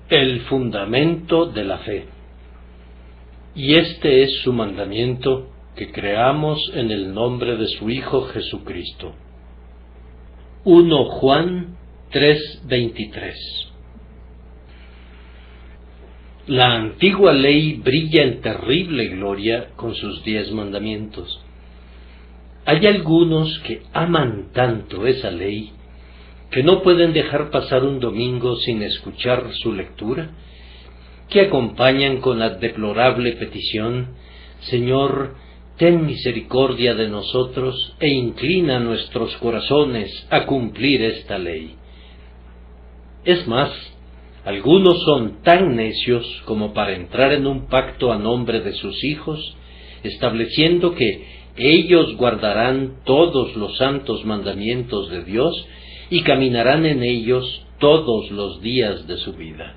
El fundamento de la fe. Y este es su mandamiento, que creamos en el nombre de su Hijo Jesucristo. 1 Juan 3:23. La antigua ley brilla en terrible gloria con sus 10 mandamientos. Hay algunos que aman tanto esa ley que no pueden dejar pasar un domingo sin escuchar su lectura, que acompañan con la deplorable petición: Señor, ten misericordia de nosotros e inclina nuestros corazones a cumplir esta ley. Es más, algunos son tan necios como para entrar en un pacto a nombre de sus hijos, estableciendo que ellos guardarán todos los santos mandamientos de Dios y caminarán en ellos todos los días de su vida.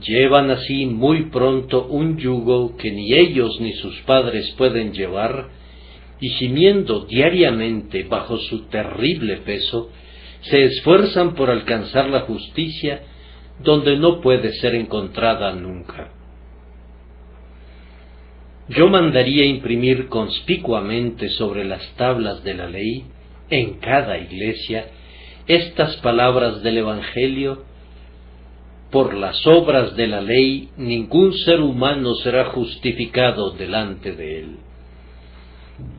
Llevan así muy pronto un yugo que ni ellos ni sus padres pueden llevar, y gimiendo diariamente bajo su terrible peso, se esfuerzan por alcanzar la justicia donde no puede ser encontrada nunca. Yo mandaría imprimir conspicuamente sobre las tablas de la ley, en cada iglesia, estas palabras del Evangelio: por las obras de la ley ningún ser humano será justificado delante de él.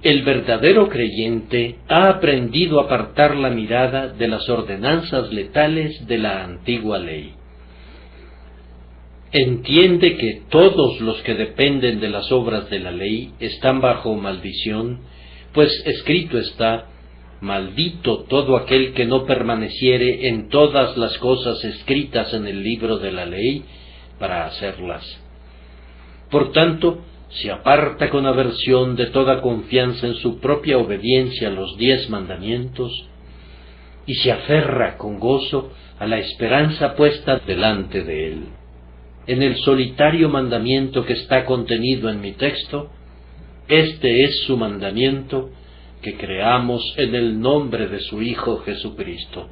El verdadero creyente ha aprendido a apartar la mirada de las ordenanzas letales de la antigua ley. Entiende que todos los que dependen de las obras de la ley están bajo maldición, pues escrito está: maldito todo aquel que no permaneciere en todas las cosas escritas en el libro de la ley para hacerlas. Por tanto, se aparta con aversión de toda confianza en su propia obediencia a los 10 mandamientos, y se aferra con gozo a la esperanza puesta delante de él. En el solitario mandamiento que está contenido en mi texto, este es su mandamiento, que creamos en el nombre de su Hijo Jesucristo.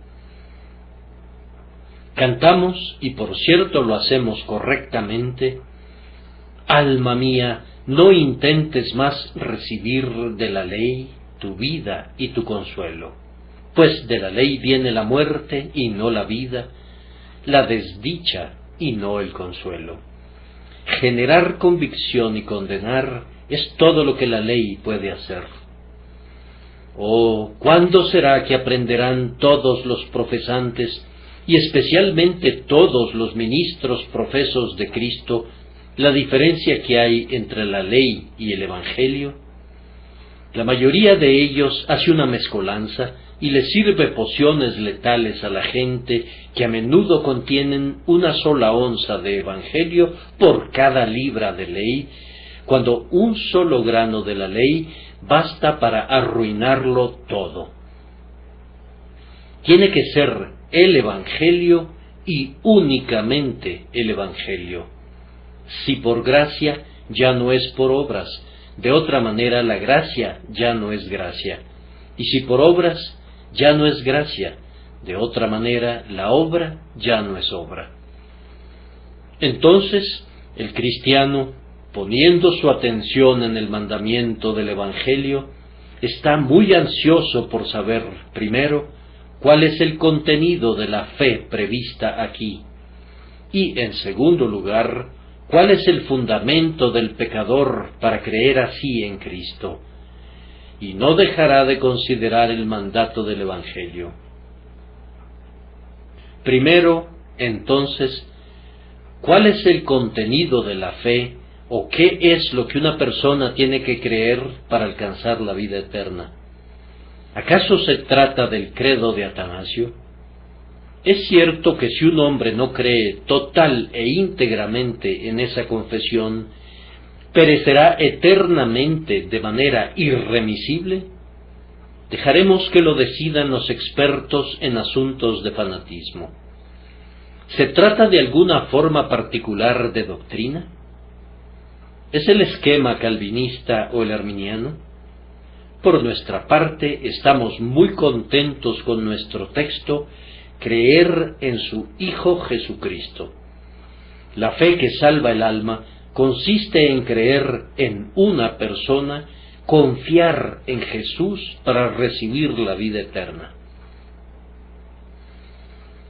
Cantamos, y por cierto lo hacemos correctamente: alma mía, no intentes más recibir de la ley tu vida y tu consuelo, pues de la ley viene la muerte y no la vida, la desdicha y no el consuelo. Generar convicción y condenar es todo lo que la ley puede hacer. Oh, ¿cuándo será que aprenderán todos los profesantes, y especialmente todos los ministros profesos de Cristo, la diferencia que hay entre la ley y el Evangelio? La mayoría de ellos hace una mezcolanza y le sirve pociones letales a la gente que a menudo contienen una sola onza de Evangelio por cada libra de ley, cuando un solo grano de la ley basta para arruinarlo todo. Tiene que ser el Evangelio y únicamente el Evangelio. Si por gracia, ya no es por obras; de otra manera la gracia ya no es gracia. Y si por obras, ya no es gracia; de otra manera la obra ya no es obra. Entonces, el cristiano, poniendo su atención en el mandamiento del Evangelio, está muy ansioso por saber, primero, cuál es el contenido de la fe prevista aquí, y, en segundo lugar, cuál es el fundamento del pecador para creer así en Cristo, y no dejará de considerar el mandato del Evangelio. Primero, entonces, ¿cuál es el contenido de la fe, o qué es lo que una persona tiene que creer para alcanzar la vida eterna? ¿Acaso se trata del credo de Atanasio? Es cierto que si un hombre no cree total e íntegramente en esa confesión, ¿perecerá eternamente de manera irremisible? Dejaremos que lo decidan los expertos en asuntos de fanatismo. ¿Se trata de alguna forma particular de doctrina? ¿Es el esquema calvinista o el arminiano? Por nuestra parte, estamos muy contentos con nuestro texto, creer en su Hijo Jesucristo. La fe que salva el alma consiste en creer en una persona, confiar en Jesús para recibir la vida eterna.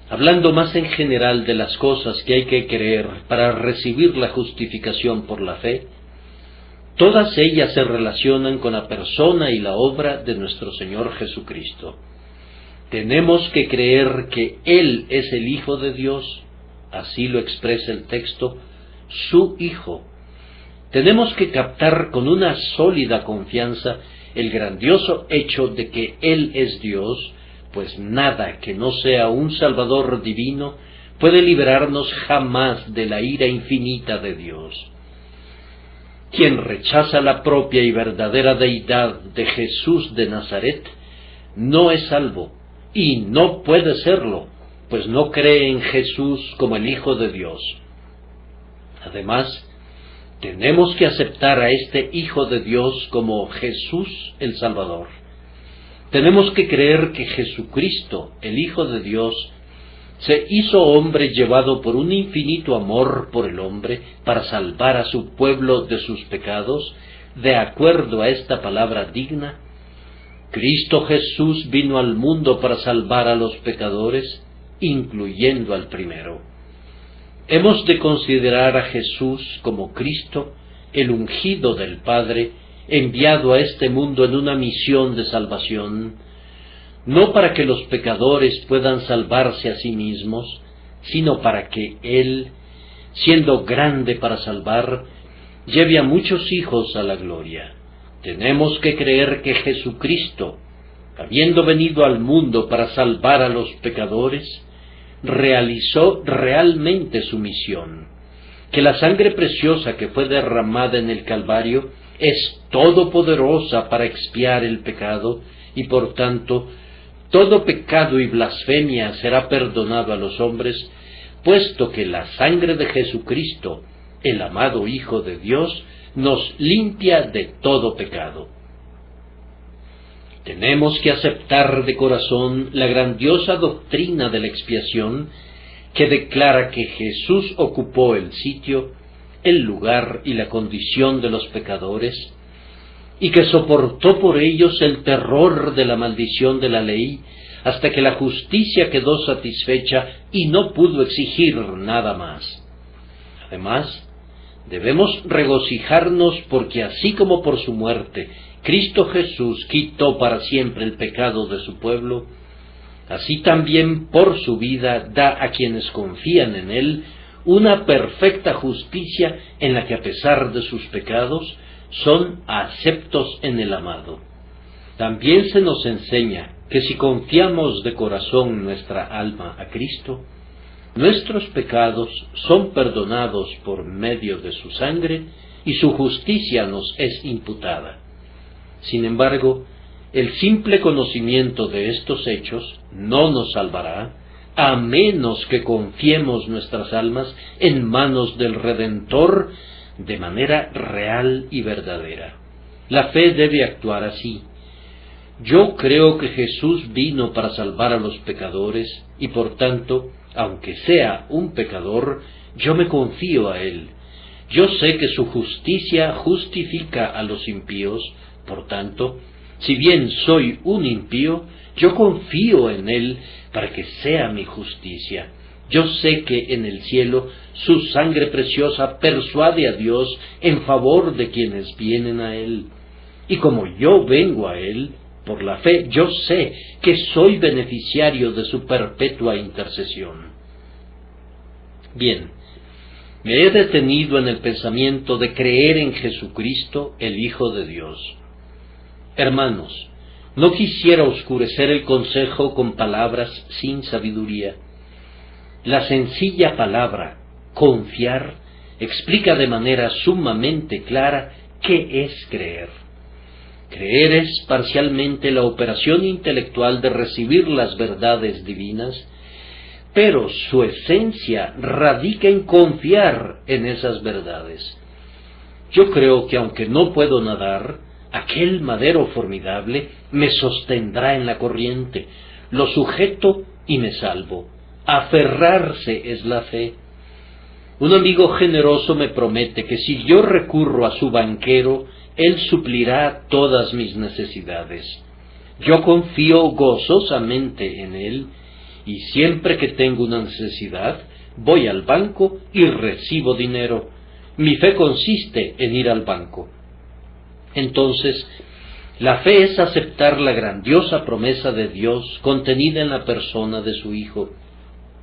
Hablando más en general de las cosas que hay que creer para recibir la justificación por la fe, todas ellas se relacionan con la persona y la obra de nuestro Señor Jesucristo. Tenemos que creer que Él es el Hijo de Dios, así lo expresa el texto, su Hijo. Tenemos que captar con una sólida confianza el grandioso hecho de que Él es Dios, pues nada que no sea un Salvador divino puede librarnos jamás de la ira infinita de Dios. Quien rechaza la propia y verdadera deidad de Jesús de Nazaret no es salvo, y no puede serlo, pues no cree en Jesús como el Hijo de Dios. Además, tenemos que aceptar a este Hijo de Dios como Jesús el Salvador. Tenemos que creer que Jesucristo, el Hijo de Dios, se hizo hombre llevado por un infinito amor por el hombre para salvar a su pueblo de sus pecados, de acuerdo a esta palabra digna. Cristo Jesús vino al mundo para salvar a los pecadores, incluyendo al primero. Hemos de considerar a Jesús como Cristo, el ungido del Padre, enviado a este mundo en una misión de salvación, no para que los pecadores puedan salvarse a sí mismos, sino para que Él, siendo grande para salvar, lleve a muchos hijos a la gloria. Tenemos que creer que Jesucristo, habiendo venido al mundo para salvar a los pecadores, realizó realmente su misión, que la sangre preciosa que fue derramada en el Calvario es todopoderosa para expiar el pecado, y por tanto todo pecado y blasfemia será perdonado a los hombres, puesto que la sangre de Jesucristo, el amado Hijo de Dios, nos limpia de todo pecado. Tenemos que aceptar de corazón la grandiosa doctrina de la expiación, que declara que Jesús ocupó el sitio, el lugar y la condición de los pecadores, y que soportó por ellos el terror de la maldición de la ley, hasta que la justicia quedó satisfecha y no pudo exigir nada más. Además, debemos regocijarnos porque así como por su muerte Cristo Jesús quitó para siempre el pecado de su pueblo, así también por su vida da a quienes confían en Él una perfecta justicia en la que a pesar de sus pecados son aceptos en el amado. También se nos enseña que si confiamos de corazón nuestra alma a Cristo, nuestros pecados son perdonados por medio de su sangre y su justicia nos es imputada. Sin embargo, el simple conocimiento de estos hechos no nos salvará, a menos que confiemos nuestras almas en manos del Redentor de manera real y verdadera. La fe debe actuar así. Yo creo que Jesús vino para salvar a los pecadores y por tanto, aunque sea un pecador, yo me confío a Él. Yo sé que su justicia justifica a los impíos, por tanto, si bien soy un impío, yo confío en Él para que sea mi justicia. Yo sé que en el cielo su sangre preciosa persuade a Dios en favor de quienes vienen a Él. Y como yo vengo a Él, por la fe, yo sé que soy beneficiario de su perpetua intercesión. Bien, me he detenido en el pensamiento de creer en Jesucristo, el Hijo de Dios. Hermanos, no quisiera oscurecer el consejo con palabras sin sabiduría. La sencilla palabra, confiar, explica de manera sumamente clara qué es creer. Creer es parcialmente la operación intelectual de recibir las verdades divinas, pero su esencia radica en confiar en esas verdades. Yo creo que aunque no puedo nadar, aquel madero formidable me sostendrá en la corriente, lo sujeto y me salvo. Aferrarse es la fe. Un amigo generoso me promete que si yo recurro a su banquero, él suplirá todas mis necesidades. Yo confío gozosamente en él, y siempre que tengo una necesidad, voy al banco y recibo dinero. Mi fe consiste en ir al banco. Entonces, la fe es aceptar la grandiosa promesa de Dios contenida en la persona de su Hijo.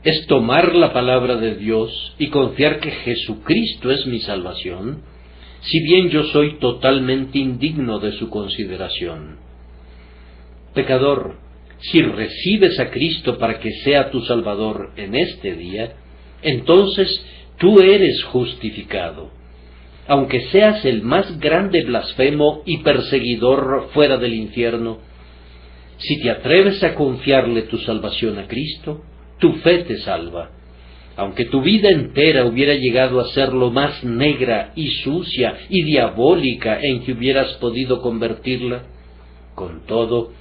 Es tomar la palabra de Dios y confiar que Jesucristo es mi salvación, si bien yo soy totalmente indigno de su consideración. Pecador, si recibes a Cristo para que sea tu Salvador en este día, entonces tú eres justificado. Aunque seas el más grande blasfemo y perseguidor fuera del infierno, si te atreves a confiarle tu salvación a Cristo, tu fe te salva. Aunque tu vida entera hubiera llegado a ser lo más negra y sucia y diabólica en que hubieras podido convertirla, con todo,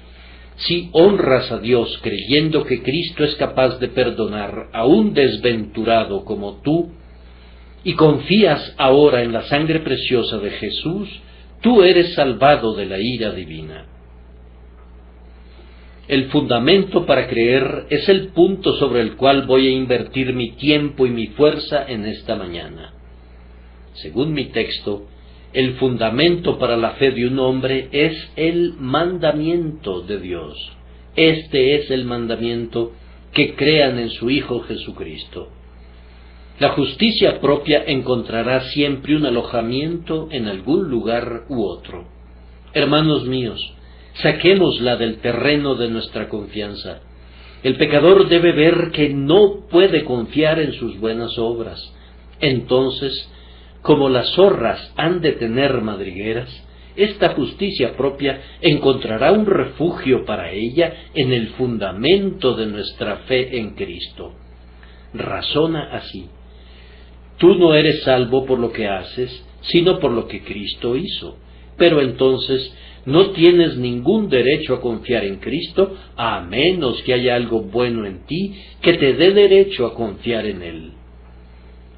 si honras a Dios creyendo que Cristo es capaz de perdonar a un desventurado como tú, y confías ahora en la sangre preciosa de Jesús, tú eres salvado de la ira divina. El fundamento para creer es el punto sobre el cual voy a invertir mi tiempo y mi fuerza en esta mañana. Según mi texto, el fundamento para la fe de un hombre es el mandamiento de Dios. Este es el mandamiento: que crean en su Hijo Jesucristo. La justicia propia encontrará siempre un alojamiento en algún lugar u otro. Hermanos míos, saquémosla del terreno de nuestra confianza. El pecador debe ver que no puede confiar en sus buenas obras. Entonces, como las zorras han de tener madrigueras, esta justicia propia encontrará un refugio para ella en el fundamento de nuestra fe en Cristo. Razona así: tú no eres salvo por lo que haces, sino por lo que Cristo hizo. Pero entonces no tienes ningún derecho a confiar en Cristo, a menos que haya algo bueno en ti que te dé derecho a confiar en Él.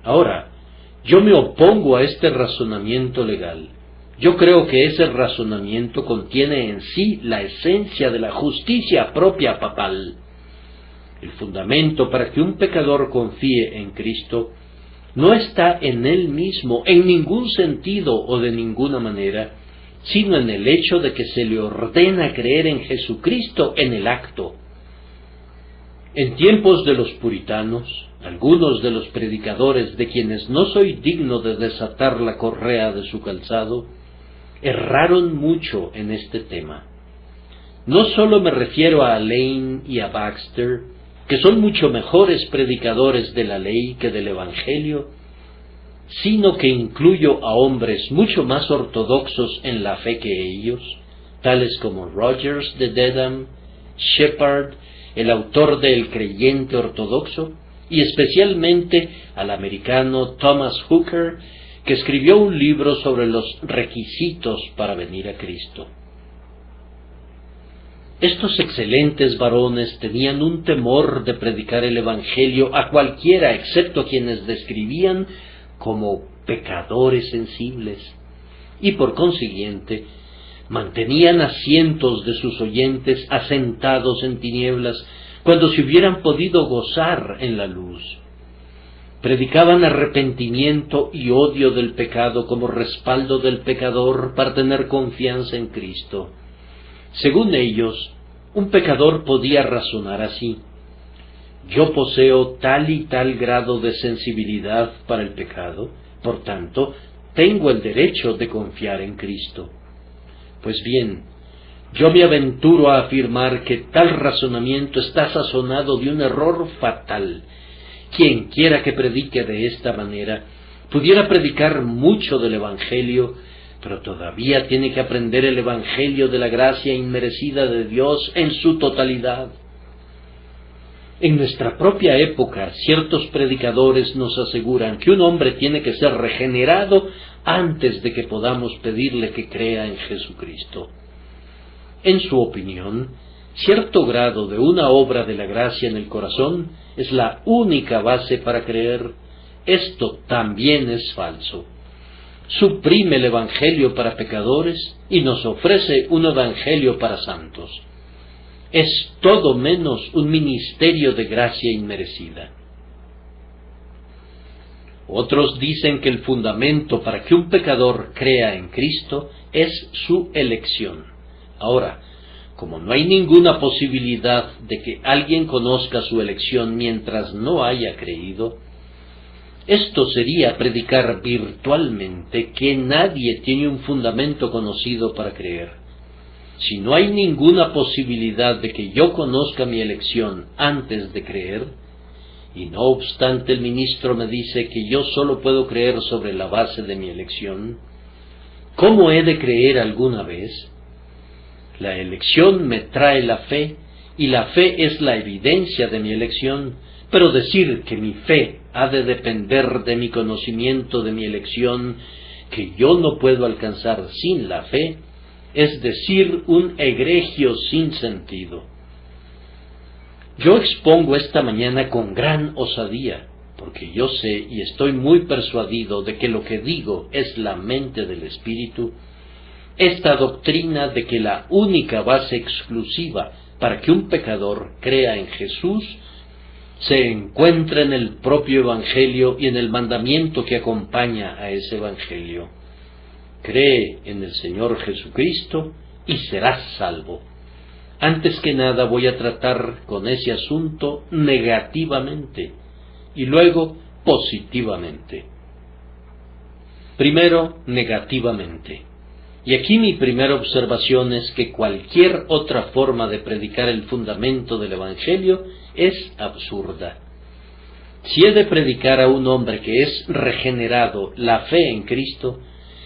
Ahora, yo me opongo a este razonamiento legal. Yo creo que ese razonamiento contiene en sí la esencia de la justicia propia papal. El fundamento para que un pecador confíe en Cristo no está en él mismo en ningún sentido o de ninguna manera, sino en el hecho de que se le ordena creer en Jesucristo en el acto. En tiempos de los puritanos, algunos de los predicadores, de quienes no soy digno de desatar la correa de su calzado, erraron mucho en este tema. No solo me refiero a Lane y a Baxter, que son mucho mejores predicadores de la ley que del Evangelio, sino que incluyo a hombres mucho más ortodoxos en la fe que ellos, tales como Rogers de Dedham, Shepard, el autor de El Creyente Ortodoxo, y especialmente al americano Thomas Hooker, que escribió un libro sobre los requisitos para venir a Cristo. Estos excelentes varones tenían un temor de predicar el Evangelio a cualquiera excepto quienes describían como pecadores sensibles, y por consiguiente mantenían a cientos de sus oyentes asentados en tinieblas cuando se hubieran podido gozar en la luz. Predicaban arrepentimiento y odio del pecado como respaldo del pecador para tener confianza en Cristo. Según ellos, un pecador podía razonar así: yo poseo tal y tal grado de sensibilidad para el pecado, por tanto, tengo el derecho de confiar en Cristo. Pues bien, yo me aventuro a afirmar que tal razonamiento está sazonado de un error fatal. Quien quiera que predique de esta manera, pudiera predicar mucho del Evangelio, pero todavía tiene que aprender el Evangelio de la gracia inmerecida de Dios en su totalidad. En nuestra propia época, ciertos predicadores nos aseguran que un hombre tiene que ser regenerado antes de que podamos pedirle que crea en Jesucristo. En su opinión, cierto grado de una obra de la gracia en el corazón es la única base para creer. Esto también es falso. Suprime el evangelio para pecadores y nos ofrece un evangelio para santos. Es todo menos un ministerio de gracia inmerecida. Otros dicen que el fundamento para que un pecador crea en Cristo es su elección. Ahora, como no hay ninguna posibilidad de que alguien conozca su elección mientras no haya creído, esto sería predicar virtualmente que nadie tiene un fundamento conocido para creer. Si no hay ninguna posibilidad de que yo conozca mi elección antes de creer, y no obstante el ministro me dice que yo solo puedo creer sobre la base de mi elección, ¿cómo he de creer alguna vez? La elección me trae la fe, y la fe es la evidencia de mi elección, pero decir que mi fe ha de depender de mi conocimiento de mi elección, que yo no puedo alcanzar sin la fe, es decir un egregio sin sentido. Yo expongo esta mañana con gran osadía, porque yo sé y estoy muy persuadido de que lo que digo es la mente del Espíritu, esta doctrina de que la única base exclusiva para que un pecador crea en Jesús se encuentra en el propio Evangelio y en el mandamiento que acompaña a ese Evangelio. Cree en el Señor Jesucristo y serás salvo. Antes que nada voy a tratar con ese asunto negativamente y luego positivamente. Primero, negativamente. Y aquí mi primera observación es que cualquier otra forma de predicar el fundamento del Evangelio es absurda. Si he de predicar a un hombre que es regenerado la fe en Cristo,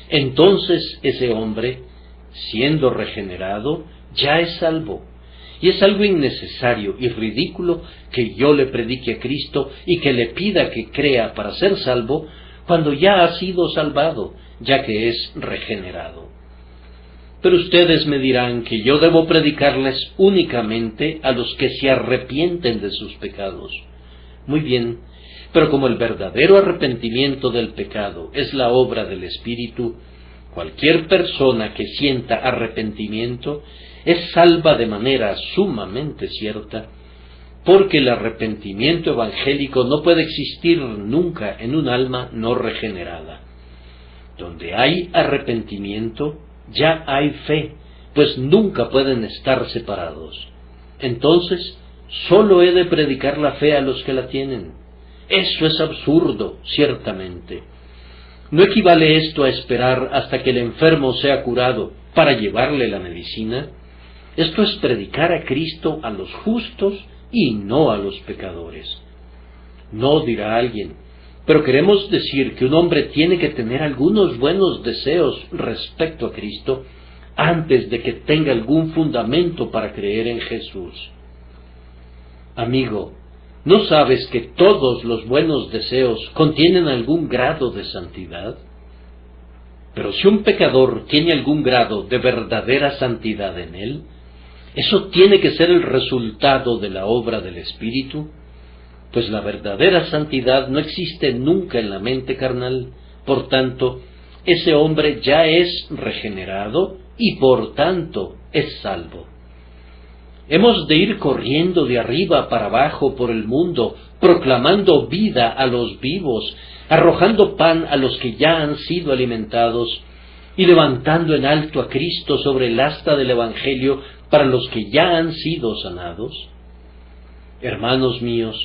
entonces ese hombre, siendo regenerado, ya es salvo. Y es algo innecesario y ridículo que yo le predique a Cristo y que le pida que crea para ser salvo cuando ya ha sido salvado, ya que es regenerado. Pero ustedes me dirán que yo debo predicarles únicamente a los que se arrepienten de sus pecados. Muy bien, pero como el verdadero arrepentimiento del pecado es la obra del Espíritu, cualquier persona que sienta arrepentimiento es salva de manera sumamente cierta, porque el arrepentimiento evangélico no puede existir nunca en un alma no regenerada. Donde hay arrepentimiento, ya hay fe, pues nunca pueden estar separados. Entonces, solo he de predicar la fe a los que la tienen. Eso es absurdo, ciertamente. ¿No equivale esto a esperar hasta que el enfermo sea curado para llevarle la medicina? Esto es predicar a Cristo a los justos y no a los pecadores. No, dirá alguien, pero queremos decir que un hombre tiene que tener algunos buenos deseos respecto a Cristo antes de que tenga algún fundamento para creer en Jesús. Amigo, ¿no sabes que todos los buenos deseos contienen algún grado de santidad? Pero si un pecador tiene algún grado de verdadera santidad en él, eso tiene que ser el resultado de la obra del Espíritu, pues la verdadera santidad no existe nunca en la mente carnal. Por tanto, ese hombre ya es regenerado y por tanto es salvo. Hemos de ir corriendo de arriba para abajo por el mundo, proclamando vida a los vivos, arrojando pan a los que ya han sido alimentados, y levantando en alto a Cristo sobre el asta del Evangelio para los que ya han sido sanados. Hermanos míos,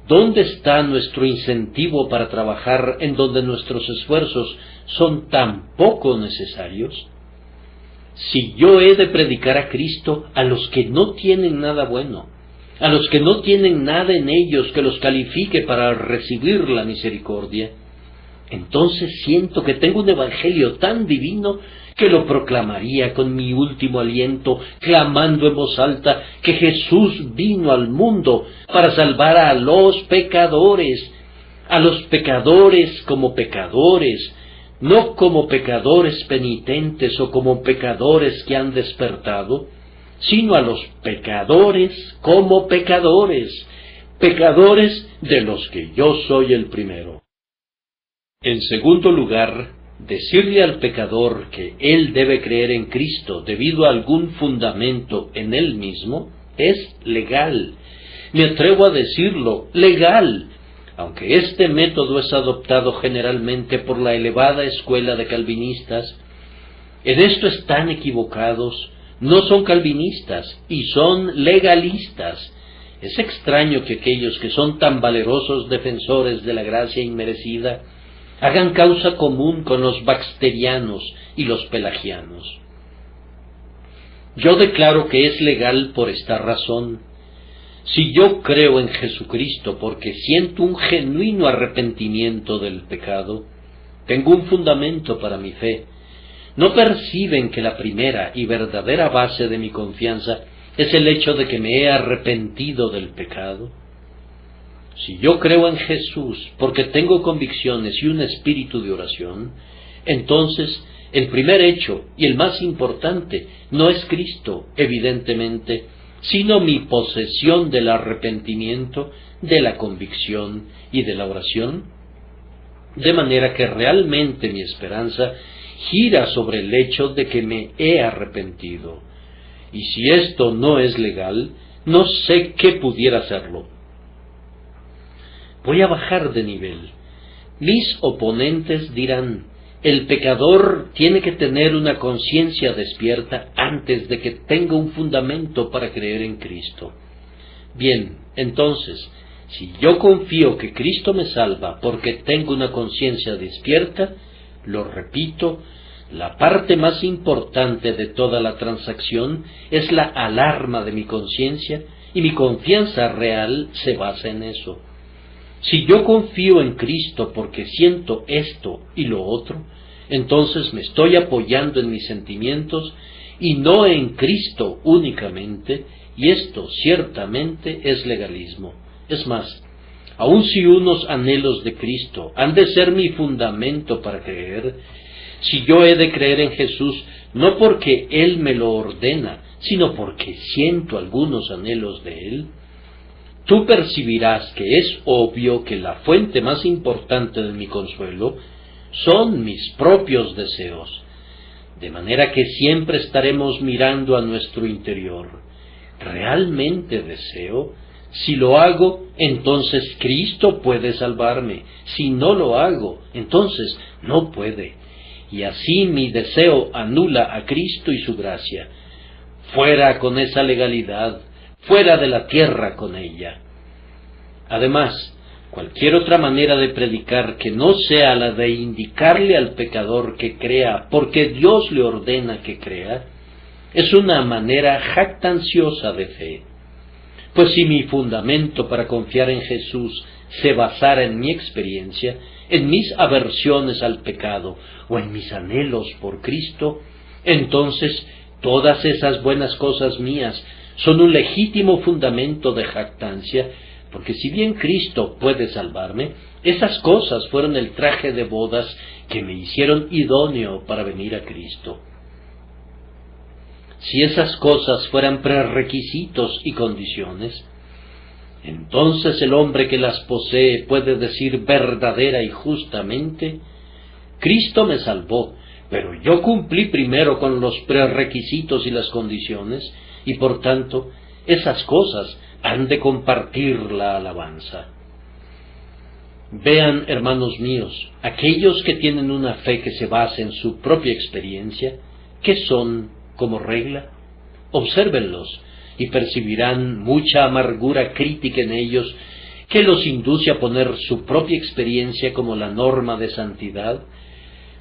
¿dónde está nuestro incentivo para trabajar en donde nuestros esfuerzos son tan poco necesarios? Si yo he de predicar a Cristo a los que no tienen nada bueno, a los que no tienen nada en ellos que los califique para recibir la misericordia, entonces siento que tengo un evangelio tan divino que lo proclamaría con mi último aliento, clamando en voz alta que Jesús vino al mundo para salvar a los pecadores como pecadores, no como pecadores penitentes o como pecadores que han despertado, sino a los pecadores como pecadores, pecadores de los que yo soy el primero. En segundo lugar, decirle al pecador que él debe creer en Cristo debido a algún fundamento en él mismo es legal. Me atrevo a decirlo, legal, aunque este método es adoptado generalmente por la elevada escuela de calvinistas. En esto están equivocados, no son calvinistas y son legalistas. Es extraño que aquellos que son tan valerosos defensores de la gracia inmerecida hagan causa común con los baxterianos y los pelagianos. Yo declaro que es legal por esta razón. Si yo creo en Jesucristo porque siento un genuino arrepentimiento del pecado, tengo un fundamento para mi fe. ¿No perciben que la primera y verdadera base de mi confianza es el hecho de que me he arrepentido del pecado? Si yo creo en Jesús porque tengo convicciones y un espíritu de oración, entonces el primer hecho y el más importante no es Cristo, evidentemente, sino mi posesión del arrepentimiento, de la convicción y de la oración, de manera que realmente mi esperanza gira sobre el hecho de que me he arrepentido. Y si esto no es legal, no sé qué pudiera serlo. Voy a bajar de nivel. Mis oponentes dirán, el pecador tiene que tener una conciencia despierta antes de que tenga un fundamento para creer en Cristo. Bien, entonces, si yo confío que Cristo me salva porque tengo una conciencia despierta, lo repito, la parte más importante de toda la transacción es la alarma de mi conciencia y mi confianza real se basa en eso. Si yo confío en Cristo porque siento esto y lo otro, entonces me estoy apoyando en mis sentimientos y no en Cristo únicamente, y esto ciertamente es legalismo. Es más, aun si unos anhelos de Cristo han de ser mi fundamento para creer, si yo he de creer en Jesús no porque Él me lo ordena, sino porque siento algunos anhelos de Él, tú percibirás que es obvio que la fuente más importante de mi consuelo son mis propios deseos, de manera que siempre estaremos mirando a nuestro interior. ¿Realmente deseo? Si lo hago, entonces Cristo puede salvarme. Si no lo hago, entonces no puede. Y así mi deseo anula a Cristo y su gracia. Fuera con esa legalidad, fuera de la tierra con ella. Además, cualquier otra manera de predicar que no sea la de indicarle al pecador que crea porque Dios le ordena que crea, es una manera jactanciosa de fe. Pues si mi fundamento para confiar en Jesús se basara en mi experiencia, en mis aversiones al pecado o en mis anhelos por Cristo, entonces todas esas buenas cosas mías son un legítimo fundamento de jactancia, porque si bien Cristo puede salvarme, esas cosas fueron el traje de bodas que me hicieron idóneo para venir a Cristo. Si esas cosas fueran prerequisitos y condiciones, entonces el hombre que las posee puede decir verdadera y justamente, Cristo me salvó, pero yo cumplí primero con los prerequisitos y las condiciones, y por tanto, esas cosas han de compartir la alabanza. Vean, hermanos míos, aquellos que tienen una fe que se basa en su propia experiencia, ¿qué son como regla? Obsérvenlos y percibirán mucha amargura crítica en ellos que los induce a poner su propia experiencia como la norma de santidad,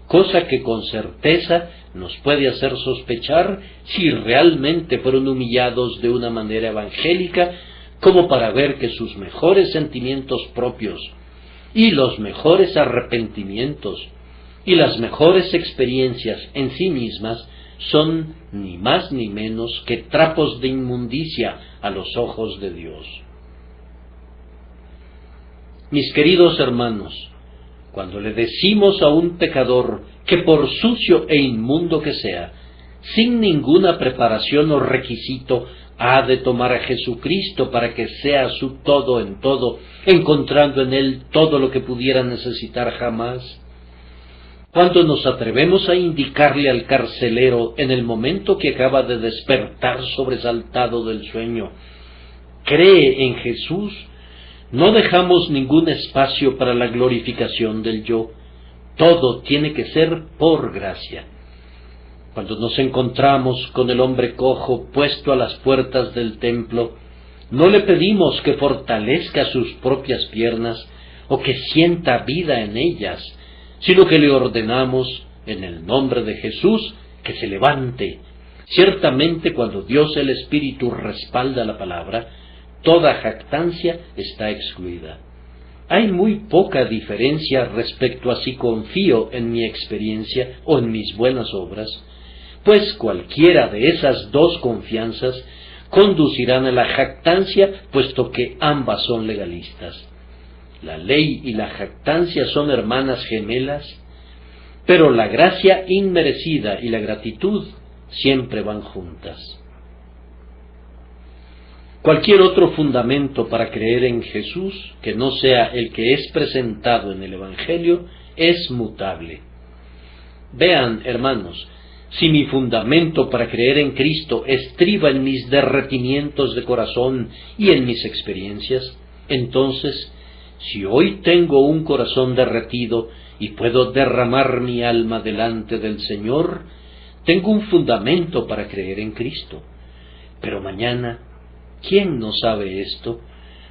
cosa que con certeza nos puede hacer sospechar si realmente fueron humillados de una manera evangélica como para ver que sus mejores sentimientos propios y los mejores arrepentimientos y las mejores experiencias en sí mismas son ni más ni menos que trapos de inmundicia a los ojos de Dios. Mis queridos hermanos, cuando le decimos a un pecador que por sucio e inmundo que sea, sin ninguna preparación o requisito, ha de tomar a Jesucristo para que sea su todo en todo, encontrando en Él todo lo que pudiera necesitar jamás. Cuando nos atrevemos a indicarle al carcelero en el momento que acaba de despertar sobresaltado del sueño, cree en Jesús, no dejamos ningún espacio para la glorificación del yo. Todo tiene que ser por gracia. Cuando nos encontramos con el hombre cojo puesto a las puertas del templo, no le pedimos que fortalezca sus propias piernas o que sienta vida en ellas, sino que le ordenamos, en el nombre de Jesús, que se levante. Ciertamente, cuando Dios el Espíritu respalda la palabra, toda jactancia está excluida. Hay muy poca diferencia respecto a si confío en mi experiencia o en mis buenas obras, pues cualquiera de esas dos confianzas conducirán a la jactancia, puesto que ambas son legalistas. La ley y la jactancia son hermanas gemelas, pero la gracia inmerecida y la gratitud siempre van juntas. Cualquier otro fundamento para creer en Jesús, que no sea el que es presentado en el Evangelio, es mutable. Vean, hermanos, si mi fundamento para creer en Cristo estriba en mis derretimientos de corazón y en mis experiencias, entonces, si hoy tengo un corazón derretido y puedo derramar mi alma delante del Señor, tengo un fundamento para creer en Cristo. Pero mañana, ¿quién no sabe esto?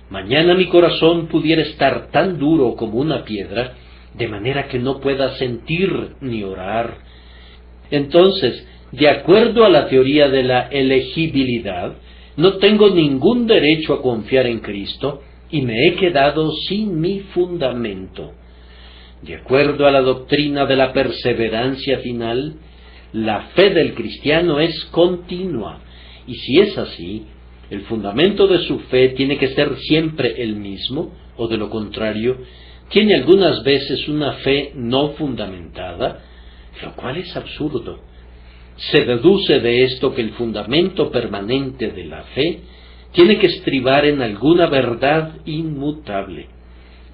Mañana mi corazón pudiera estar tan duro como una piedra, de manera que no pueda sentir ni orar. Entonces, de acuerdo a la teoría de la elegibilidad, no tengo ningún derecho a confiar en Cristo y me he quedado sin mi fundamento. De acuerdo a la doctrina de la perseverancia final, la fe del cristiano es continua, y si es así, el fundamento de su fe tiene que ser siempre el mismo, o de lo contrario, tiene algunas veces una fe no fundamentada, lo cual es absurdo. Se deduce de esto que el fundamento permanente de la fe tiene que estribar en alguna verdad inmutable,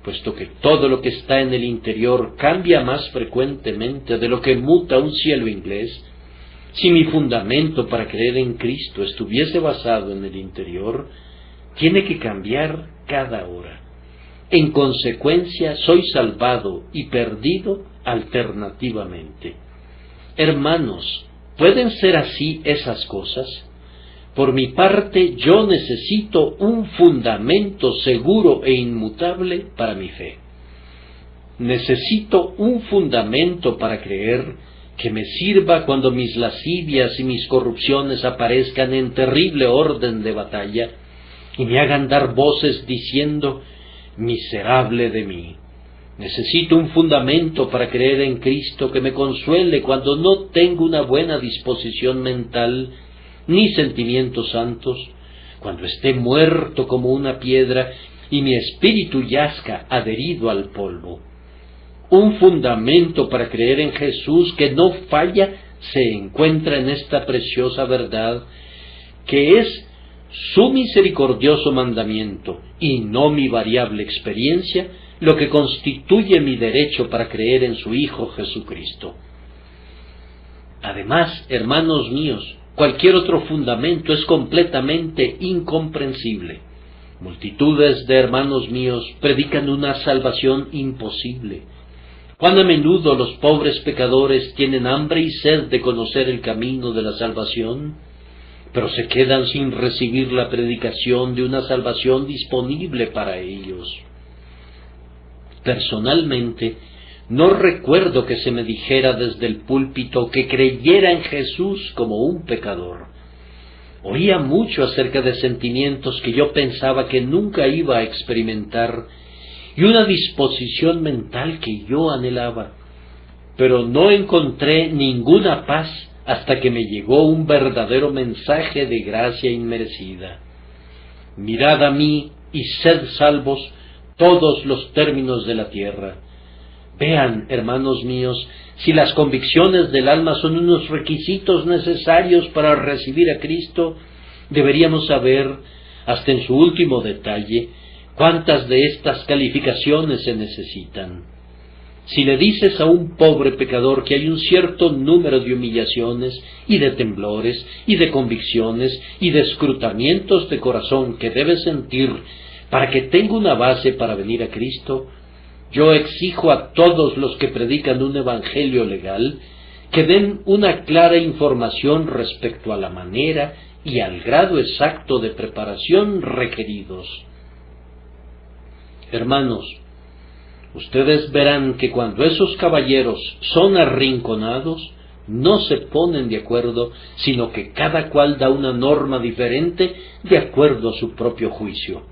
puesto que todo lo que está en el interior cambia más frecuentemente de lo que muta un cielo inglés. Si mi fundamento para creer en Cristo estuviese basado en el interior, tiene que cambiar cada hora. En consecuencia, soy salvado y perdido alternativamente. Hermanos, ¿pueden ser así esas cosas? Por mi parte, yo necesito un fundamento seguro e inmutable para mi fe. Necesito un fundamento para creer que me sirva cuando mis lascivias y mis corrupciones aparezcan en terrible orden de batalla y me hagan dar voces diciendo: miserable de mí. Necesito un fundamento para creer en Cristo que me consuele cuando no tengo una buena disposición mental ni sentimientos santos, cuando esté muerto como una piedra y mi espíritu yazca adherido al polvo. Un fundamento para creer en Jesús que no falla se encuentra en esta preciosa verdad, que es su misericordioso mandamiento y no mi variable experiencia, lo que constituye mi derecho para creer en su Hijo Jesucristo. Además, hermanos míos, cualquier otro fundamento es completamente incomprensible. Multitudes de hermanos míos predican una salvación imposible. Cuán a menudo los pobres pecadores tienen hambre y sed de conocer el camino de la salvación, pero se quedan sin recibir la predicación de una salvación disponible para ellos. Personalmente, no recuerdo que se me dijera desde el púlpito que creyera en Jesús como un pecador. Oía mucho acerca de sentimientos que yo pensaba que nunca iba a experimentar y una disposición mental que yo anhelaba, pero no encontré ninguna paz hasta que me llegó un verdadero mensaje de gracia inmerecida. Mirad a mí y sed salvos todos los términos de la tierra. Vean, hermanos míos, si las convicciones del alma son unos requisitos necesarios para recibir a Cristo, deberíamos saber, hasta en su último detalle, cuántas de estas calificaciones se necesitan. Si le dices a un pobre pecador que hay un cierto número de humillaciones y de temblores y de convicciones y de escrutamientos de corazón que debe sentir para que tenga una base para venir a Cristo, yo exijo a todos los que predican un evangelio legal que den una clara información respecto a la manera y al grado exacto de preparación requeridos. Hermanos, ustedes verán que cuando esos caballeros son arrinconados, no se ponen de acuerdo, sino que cada cual da una norma diferente de acuerdo a su propio juicio.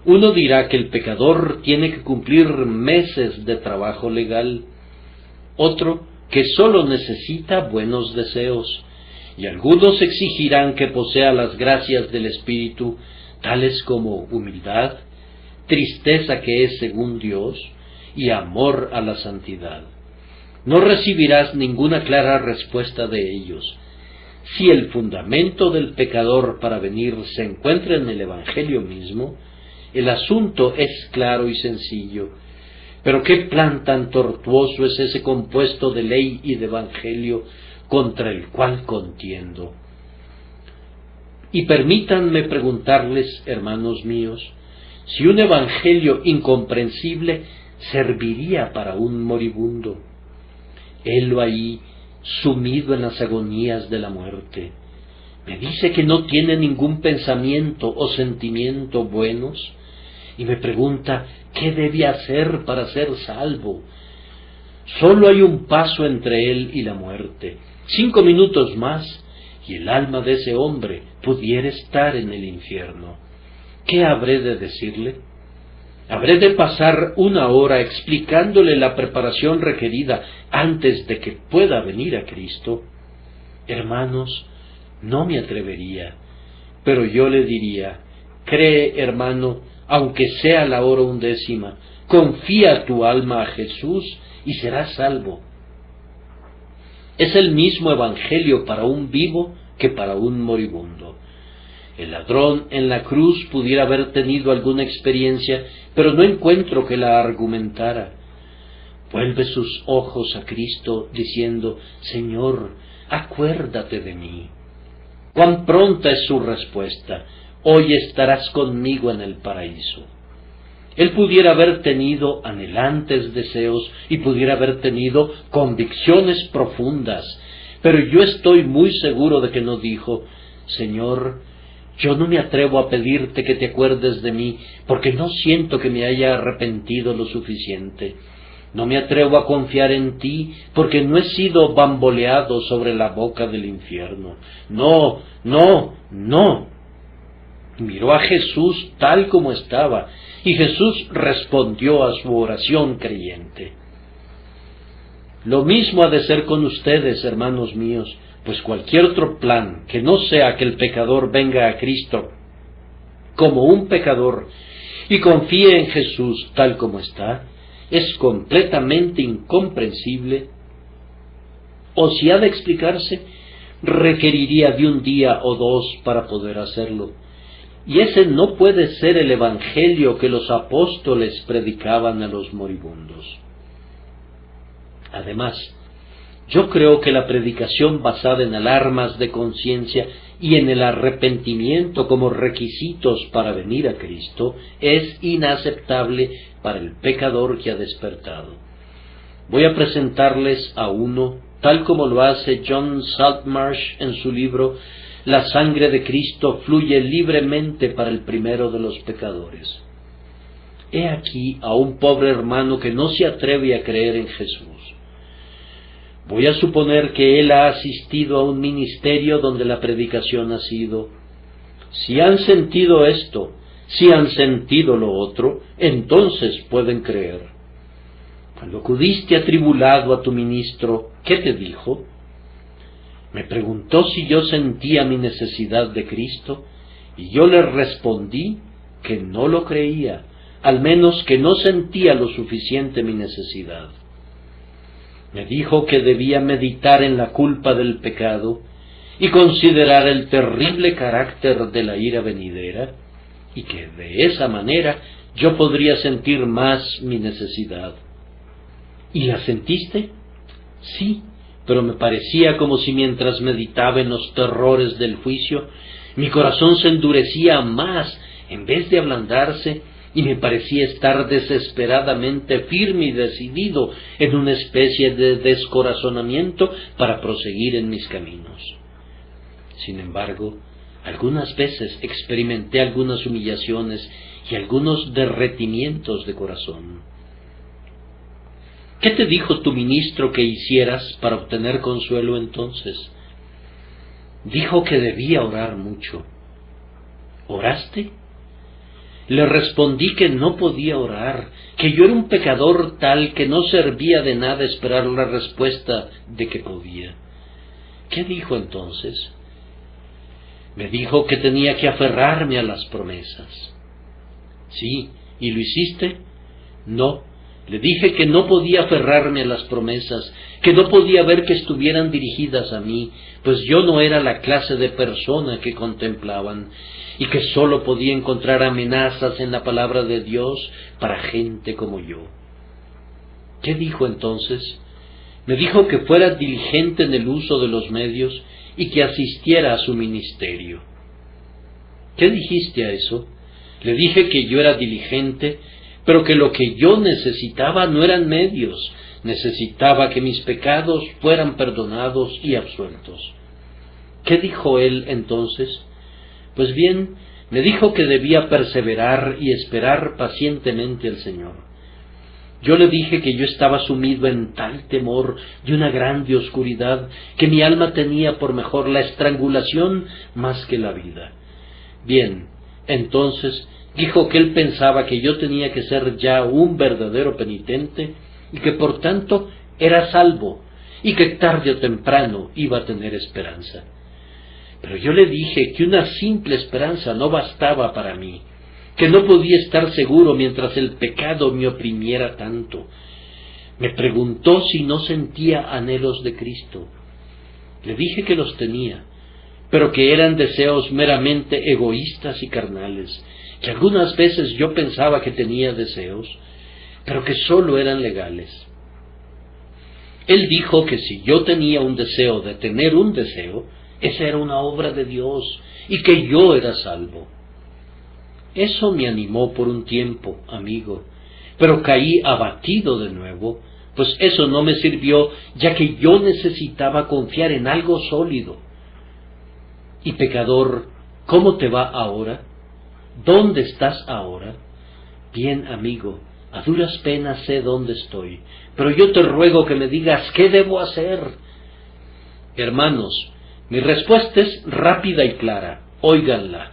Uno dirá que el pecador tiene que cumplir meses de trabajo legal, otro que sólo necesita buenos deseos, y algunos exigirán que posea las gracias del Espíritu, tales como humildad, tristeza que es según Dios, y amor a la santidad. No recibirás ninguna clara respuesta de ellos. Si el fundamento del pecador para venir se encuentra en el Evangelio mismo, el asunto es claro y sencillo. Pero qué plan tan tortuoso es ese compuesto de ley y de Evangelio contra el cual contiendo. Y permítanme preguntarles, hermanos míos, si un Evangelio incomprensible serviría para un moribundo. Helo ahí, sumido en las agonías de la muerte. Me dice que no tiene ningún pensamiento o sentimiento buenos, y me pregunta qué debe hacer para ser salvo. Solo hay un paso entre él y la muerte, 5 minutos más, y el alma de ese hombre pudiera estar en el infierno. ¿Qué habré de decirle? ¿Habré de pasar 1 hora explicándole la preparación requerida antes de que pueda venir a Cristo? Hermanos, no me atrevería, pero yo le diría, cree, hermano, aunque sea la hora 1/10, confía tu alma a Jesús y serás salvo. Es el mismo evangelio para un vivo que para un moribundo. El ladrón en la cruz pudiera haber tenido alguna experiencia, pero no encuentro que la argumentara. Vuelve sus ojos a Cristo diciendo, Señor, acuérdate de mí. Cuán pronta es su respuesta, hoy estarás conmigo en el paraíso. Él pudiera haber tenido anhelantes deseos y pudiera haber tenido convicciones profundas, pero yo estoy muy seguro de que no dijo, Señor, yo no me atrevo a pedirte que te acuerdes de mí, porque no siento que me haya arrepentido lo suficiente. No me atrevo a confiar en ti, porque no he sido bamboleado sobre la boca del infierno. No, no, no. Miró a Jesús tal como estaba, y Jesús respondió a su oración creyente. Lo mismo ha de ser con ustedes, hermanos míos, pues cualquier otro plan que no sea que el pecador venga a Cristo como un pecador y confíe en Jesús tal como está, es completamente incomprensible, o si ha de explicarse, requeriría de 1 día o 2 para poder hacerlo. Y ese no puede ser el evangelio que los apóstoles predicaban a los moribundos. Además, yo creo que la predicación basada en alarmas de conciencia y en el arrepentimiento como requisitos para venir a Cristo es inaceptable para el pecador que ha despertado. Voy a presentarles a uno, tal como lo hace John Saltmarsh en su libro La sangre de Cristo fluye libremente para el primero de los pecadores. He aquí a un pobre hermano que no se atreve a creer en Jesús. Voy a suponer que él ha asistido a un ministerio donde la predicación ha sido, si han sentido esto, si han sentido lo otro, entonces pueden creer. Cuando acudiste atribulado a tu ministro, ¿qué te dijo? Me preguntó si yo sentía mi necesidad de Cristo, y yo le respondí que no lo creía, al menos que no sentía lo suficiente mi necesidad. Me dijo que debía meditar en la culpa del pecado y considerar el terrible carácter de la ira venidera, y que de esa manera yo podría sentir más mi necesidad. ¿Y la sentiste? Sí, pero me parecía como si mientras meditaba en los terrores del juicio, mi corazón se endurecía más en vez de ablandarse, y me parecía estar desesperadamente firme y decidido en una especie de descorazonamiento para proseguir en mis caminos. Sin embargo, algunas veces experimenté algunas humillaciones y algunos derretimientos de corazón. ¿Qué te dijo tu ministro que hicieras para obtener consuelo entonces? Dijo que debía orar mucho. ¿Oraste? Le respondí que no podía orar, que yo era un pecador tal que no servía de nada esperar la respuesta de que podía. ¿Qué dijo entonces? Me dijo que tenía que aferrarme a las promesas. Sí, ¿y lo hiciste? No, le dije que no podía aferrarme a las promesas, que no podía ver que estuvieran dirigidas a mí, pues yo no era la clase de persona que contemplaban, y que sólo podía encontrar amenazas en la palabra de Dios para gente como yo. ¿Qué dijo entonces? Me dijo que fuera diligente en el uso de los medios y que asistiera a su ministerio. ¿Qué dijiste a eso? Le dije que yo era diligente, pero que lo que yo necesitaba no eran medios, necesitaba que mis pecados fueran perdonados y absueltos. ¿Qué dijo él entonces? Pues bien, me dijo que debía perseverar y esperar pacientemente al Señor. Yo le dije que yo estaba sumido en tal temor y una grande oscuridad que mi alma tenía por mejor la estrangulación más que la vida. Bien, entonces dijo que él pensaba que yo tenía que ser ya un verdadero penitente y que por tanto era salvo y que tarde o temprano iba a tener esperanza. Pero yo le dije que una simple esperanza no bastaba para mí, que no podía estar seguro mientras el pecado me oprimiera tanto. Me preguntó si no sentía anhelos de Cristo. Le dije que los tenía, pero que eran deseos meramente egoístas y carnales, que algunas veces yo pensaba que tenía deseos, pero que sólo eran legales. Él dijo que si yo tenía un deseo de tener un deseo, esa era una obra de Dios, y que yo era salvo. Eso me animó por un tiempo, amigo, pero caí abatido de nuevo, pues eso no me sirvió, ya que yo necesitaba confiar en algo sólido. Y pecador, ¿cómo te va ahora? ¿Dónde estás ahora? Bien, amigo, a duras penas sé dónde estoy, pero yo te ruego que me digas qué debo hacer. Hermanos, mi respuesta es rápida y clara, óiganla.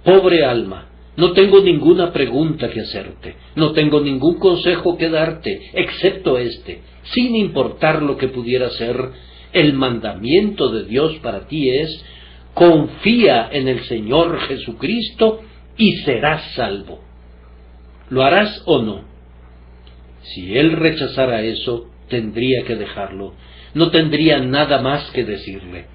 Pobre alma, no tengo ninguna pregunta que hacerte, no tengo ningún consejo que darte, excepto este, sin importar lo que pudiera ser, el mandamiento de Dios para ti es: confía en el Señor Jesucristo y serás salvo. ¿Lo harás o no? Si él rechazara eso, tendría que dejarlo, no tendría nada más que decirle.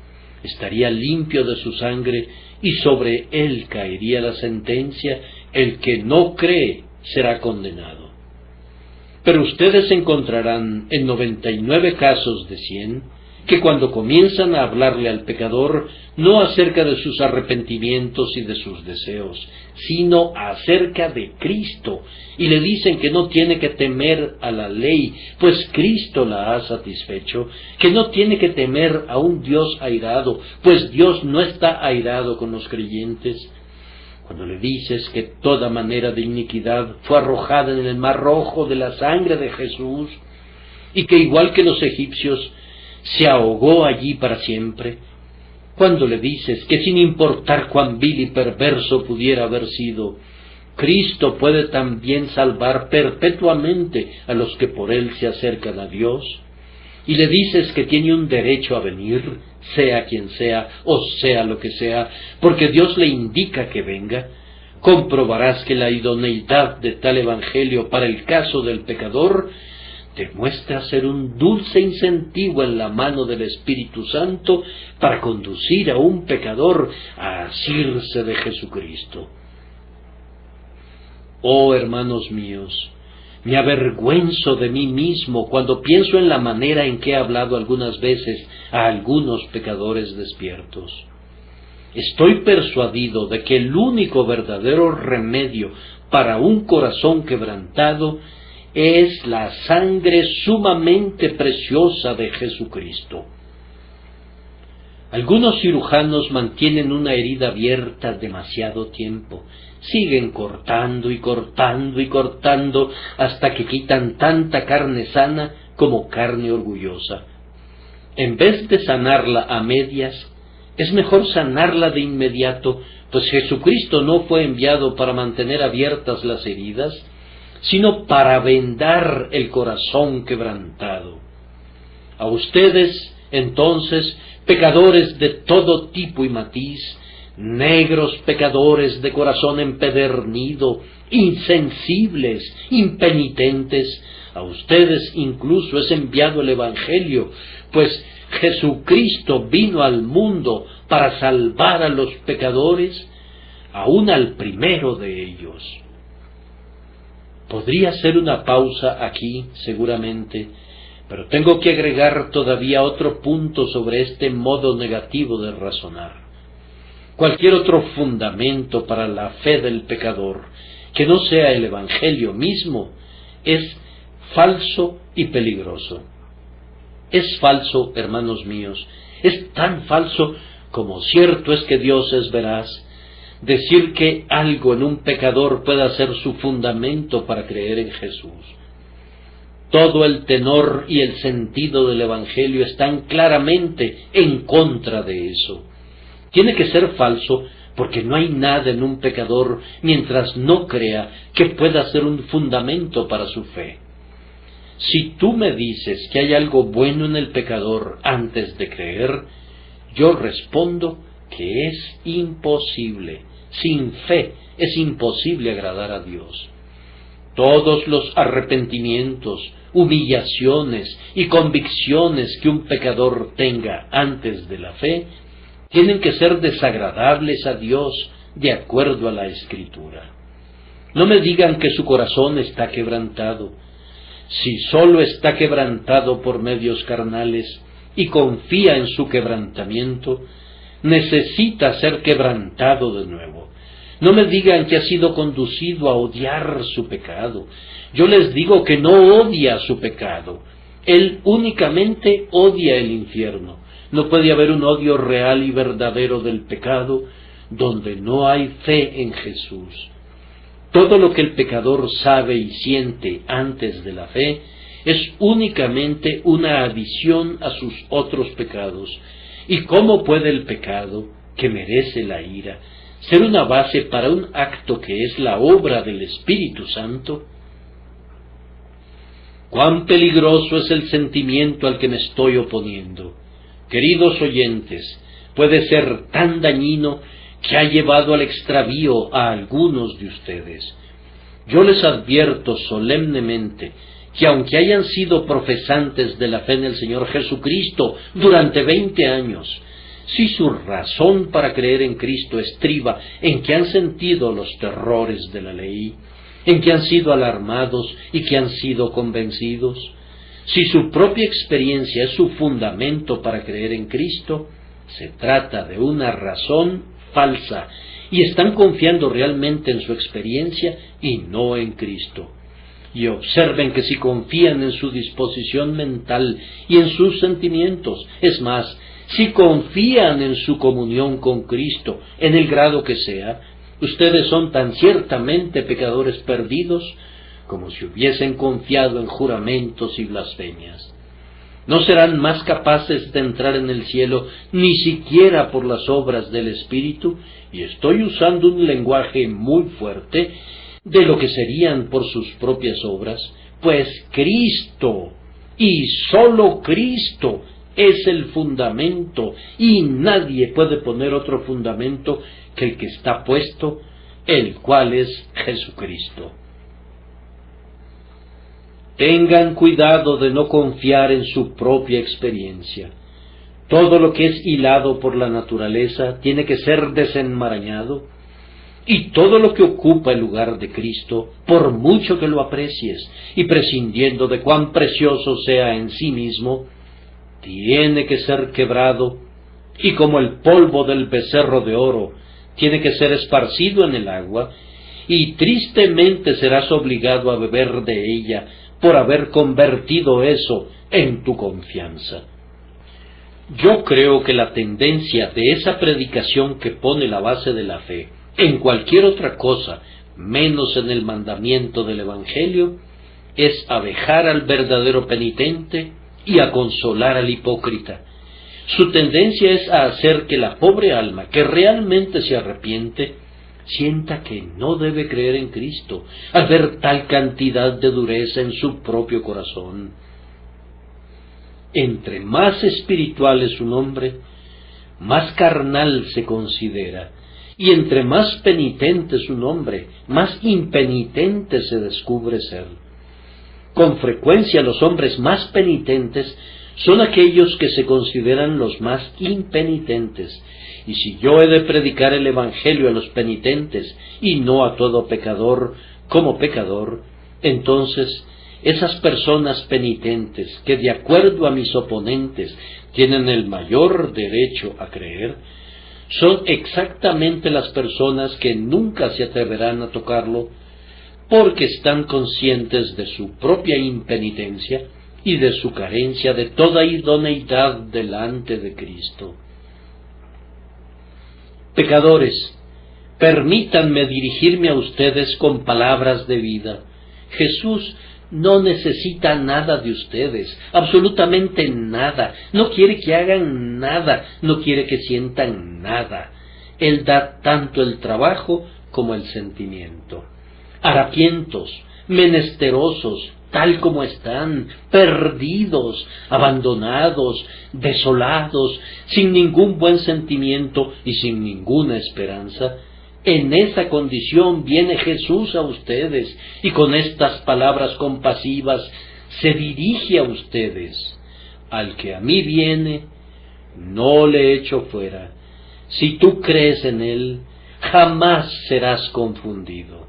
Estaría limpio de su sangre y sobre él caería la sentencia: el que no cree será condenado. Pero ustedes encontrarán en 99 casos de 100 que cuando comienzan a hablarle al pecador no acerca de sus arrepentimientos y de sus deseos, sino acerca de Cristo, y le dicen que no tiene que temer a la ley, pues Cristo la ha satisfecho, que no tiene que temer a un Dios airado, pues Dios no está airado con los creyentes. Cuando le dices que toda manera de iniquidad fue arrojada en el mar rojo de la sangre de Jesús, y que igual que los egipcios se ahogó allí para siempre, cuando le dices que sin importar cuán vil y perverso pudiera haber sido, Cristo puede también salvar perpetuamente a los que por él se acercan a Dios, y le dices que tiene un derecho a venir, sea quien sea, o sea lo que sea, porque Dios le indica que venga, comprobarás que la idoneidad de tal evangelio para el caso del pecador demuestra ser un dulce incentivo en la mano del Espíritu Santo para conducir a un pecador a asirse de Jesucristo. Oh, hermanos míos, me avergüenzo de mí mismo cuando pienso en la manera en que he hablado algunas veces a algunos pecadores despiertos. Estoy persuadido de que el único verdadero remedio para un corazón quebrantado es la sangre sumamente preciosa de Jesucristo. Algunos cirujanos mantienen una herida abierta demasiado tiempo. Siguen cortando y cortando y cortando hasta que quitan tanta carne sana como carne orgullosa. En vez de sanarla a medias, es mejor sanarla de inmediato, pues Jesucristo no fue enviado para mantener abiertas las heridas, sino para vendar el corazón quebrantado. A ustedes, entonces, pecadores de todo tipo y matiz, negros pecadores de corazón empedernido, insensibles, impenitentes, a ustedes incluso es enviado el Evangelio, pues Jesucristo vino al mundo para salvar a los pecadores, aun al primero de ellos. Podría hacer una pausa aquí, seguramente, pero tengo que agregar todavía otro punto sobre este modo negativo de razonar. Cualquier otro fundamento para la fe del pecador, que no sea el Evangelio mismo, es falso y peligroso. Es falso, hermanos míos, es tan falso como cierto es que Dios es veraz. Decir que algo en un pecador pueda ser su fundamento para creer en Jesús. Todo el tenor y el sentido del Evangelio están claramente en contra de eso. Tiene que ser falso porque no hay nada en un pecador mientras no crea que pueda ser un fundamento para su fe. Si tú me dices que hay algo bueno en el pecador antes de creer, yo respondo que es imposible. Sin fe es imposible agradar a Dios. Todos los arrepentimientos, humillaciones y convicciones que un pecador tenga antes de la fe tienen que ser desagradables a Dios de acuerdo a la Escritura. No me digan que su corazón está quebrantado. Si sólo está quebrantado por medios carnales y confía en su quebrantamiento, necesita ser quebrantado de nuevo. No me digan que ha sido conducido a odiar su pecado. Yo les digo que no odia su pecado. Él únicamente odia el infierno. No puede haber un odio real y verdadero del pecado donde no hay fe en Jesús. Todo lo que el pecador sabe y siente antes de la fe es únicamente una adición a sus otros pecados. ¿Y cómo puede el pecado, que merece la ira, ser una base para un acto que es la obra del Espíritu Santo? ¡Cuán peligroso es el sentimiento al que me estoy oponiendo! Queridos oyentes, puede ser tan dañino que ha llevado al extravío a algunos de ustedes. Yo les advierto solemnemente que aunque hayan sido profesantes de la fe en el Señor Jesucristo durante 20 años, si su razón para creer en Cristo estriba en que han sentido los terrores de la ley, en que han sido alarmados y que han sido convencidos, si su propia experiencia es su fundamento para creer en Cristo, se trata de una razón falsa y están confiando realmente en su experiencia y no en Cristo. Y observen que si confían en su disposición mental y en sus sentimientos, es más, si confían en su comunión con Cristo, en el grado que sea, ustedes son tan ciertamente pecadores perdidos como si hubiesen confiado en juramentos y blasfemias. No serán más capaces de entrar en el cielo ni siquiera por las obras del Espíritu, y estoy usando un lenguaje muy fuerte, de lo que serían por sus propias obras, pues Cristo, y sólo Cristo, es el fundamento, y nadie puede poner otro fundamento que el que está puesto, el cual es Jesucristo. Tengan cuidado de no confiar en su propia experiencia. Todo lo que es hilado por la naturaleza tiene que ser desenmarañado, y todo lo que ocupa el lugar de Cristo, por mucho que lo aprecies, y prescindiendo de cuán precioso sea en sí mismo, tiene que ser quebrado, y como el polvo del becerro de oro, tiene que ser esparcido en el agua, y tristemente serás obligado a beber de ella por haber convertido eso en tu confianza. Yo creo que la tendencia de esa predicación que pone la base de la fe en cualquier otra cosa, menos en el mandamiento del Evangelio, es a vejar al verdadero penitente y a consolar al hipócrita. Su tendencia es a hacer que la pobre alma, que realmente se arrepiente, sienta que no debe creer en Cristo, al ver tal cantidad de dureza en su propio corazón. Entre más espiritual es un hombre, más carnal se considera, y entre más penitente es un hombre, más impenitente se descubre ser. Con frecuencia los hombres más penitentes son aquellos que se consideran los más impenitentes, y si yo he de predicar el Evangelio a los penitentes y no a todo pecador como pecador, entonces esas personas penitentes que de acuerdo a mis oponentes tienen el mayor derecho a creer, son exactamente las personas que nunca se atreverán a tocarlo, porque están conscientes de su propia impenitencia y de su carencia de toda idoneidad delante de Cristo. Pecadores, permítanme dirigirme a ustedes con palabras de vida. Jesús no necesita nada de ustedes, absolutamente nada. No quiere que hagan nada, no quiere que sientan nada. Él da tanto el trabajo como el sentimiento. Harapientos, menesterosos, tal como están, perdidos, abandonados, desolados, sin ningún buen sentimiento y sin ninguna esperanza, en esa condición viene Jesús a ustedes, y con estas palabras compasivas se dirige a ustedes. Al que a mí viene, no le echo fuera. Si tú crees en él, jamás serás confundido.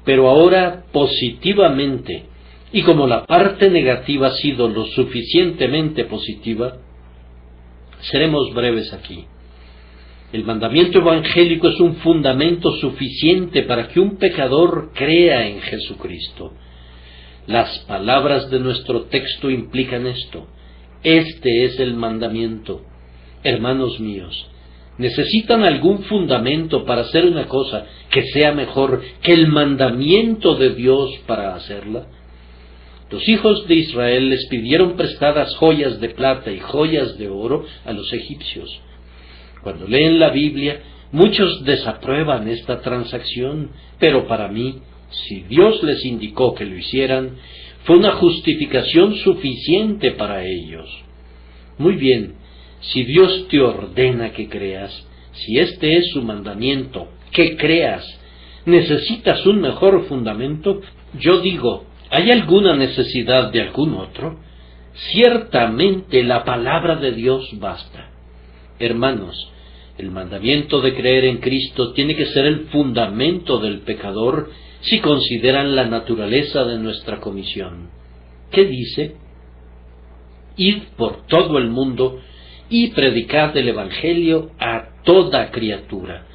Pero ahora, positivamente, y como la parte negativa ha sido lo suficientemente positiva, seremos breves aquí. El mandamiento evangélico es un fundamento suficiente para que un pecador crea en Jesucristo. Las palabras de nuestro texto implican esto. Este es el mandamiento. Hermanos míos, ¿necesitan algún fundamento para hacer una cosa que sea mejor que el mandamiento de Dios para hacerla? Los hijos de Israel les pidieron prestadas joyas de plata y joyas de oro a los egipcios. Cuando leen la Biblia, muchos desaprueban esta transacción, pero para mí, si Dios les indicó que lo hicieran, fue una justificación suficiente para ellos. Muy bien, si Dios te ordena que creas, si este es su mandamiento, que creas, ¿necesitas un mejor fundamento? Yo digo, ¿hay alguna necesidad de algún otro? Ciertamente la palabra de Dios basta. Hermanos, el mandamiento de creer en Cristo tiene que ser el fundamento del pecador si consideran la naturaleza de nuestra comisión. ¿Qué dice? Id por todo el mundo y predicad el Evangelio a toda criatura.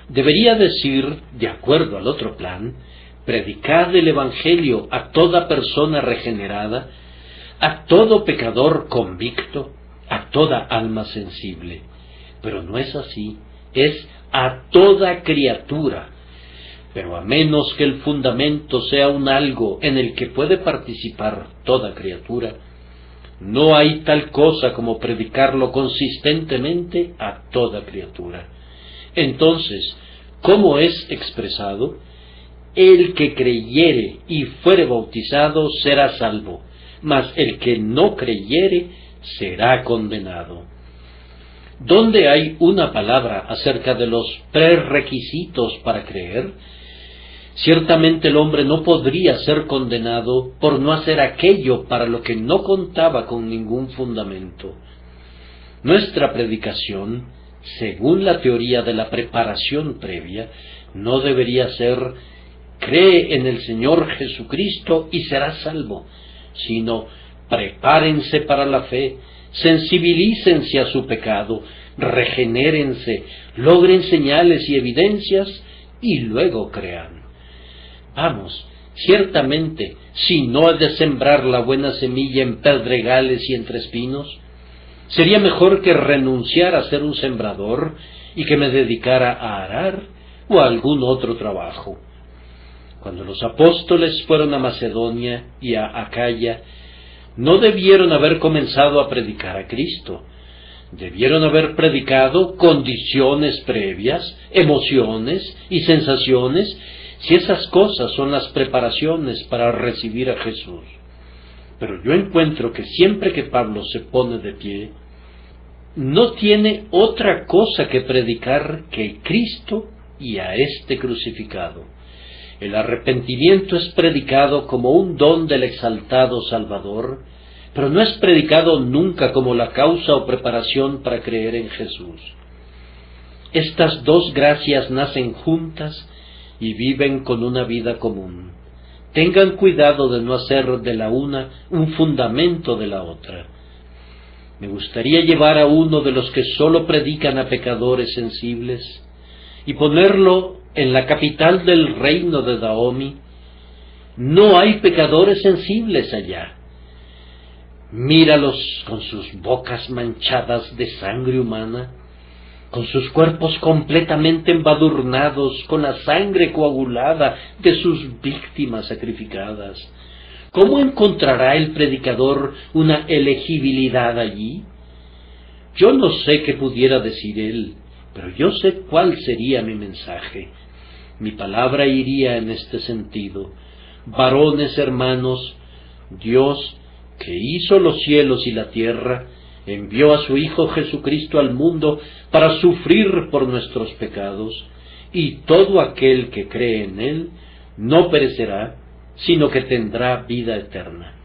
Debería decir, de acuerdo al otro plan, predicad el Evangelio a toda persona regenerada, a todo pecador convicto, a toda alma sensible. Pero no es así, es a toda criatura. Pero a menos que el fundamento sea un algo en el que puede participar toda criatura, no hay tal cosa como predicarlo consistentemente a toda criatura. Entonces, ¿cómo es expresado? El que creyere y fuere bautizado será salvo, mas el que no creyere será condenado. ¿Dónde hay una palabra acerca de los prerequisitos para creer? Ciertamente el hombre no podría ser condenado por no hacer aquello para lo que no contaba con ningún fundamento. Nuestra predicación, según la teoría de la preparación previa, no debería ser «cree en el Señor Jesucristo y serás salvo», sino «prepárense para la fe, sensibilícense a su pecado, regenérense, logren señales y evidencias y luego crean». Vamos, ciertamente, si no he de sembrar la buena semilla en pedregales y entre espinos, sería mejor que renunciara a ser un sembrador y que me dedicara a arar o a algún otro trabajo. Cuando los apóstoles fueron a Macedonia y a Acaya, no debieron haber comenzado a predicar a Cristo. Debieron haber predicado condiciones previas, emociones y sensaciones, si esas cosas son las preparaciones para recibir a Jesús. Pero yo encuentro que siempre que Pablo se pone de pie, no tiene otra cosa que predicar que Cristo y a este crucificado. El arrepentimiento es predicado como un don del exaltado Salvador, pero no es predicado nunca como la causa o preparación para creer en Jesús. Estas dos gracias nacen juntas y viven con una vida común. Tengan cuidado de no hacer de la una un fundamento de la otra. Me gustaría llevar a uno de los que solo predican a pecadores sensibles y ponerlo en la capital del reino de Dahomey. No hay pecadores sensibles allá. Míralos con sus bocas manchadas de sangre humana, con sus cuerpos completamente embadurnados con la sangre coagulada de sus víctimas sacrificadas. ¿Cómo encontrará el predicador una elegibilidad allí? Yo no sé qué pudiera decir él, pero yo sé cuál sería mi mensaje. Mi palabra iría en este sentido: varones hermanos, Dios, que hizo los cielos y la tierra, envió a su Hijo Jesucristo al mundo para sufrir por nuestros pecados, y todo aquel que cree en Él no perecerá, sino que tendrá vida eterna.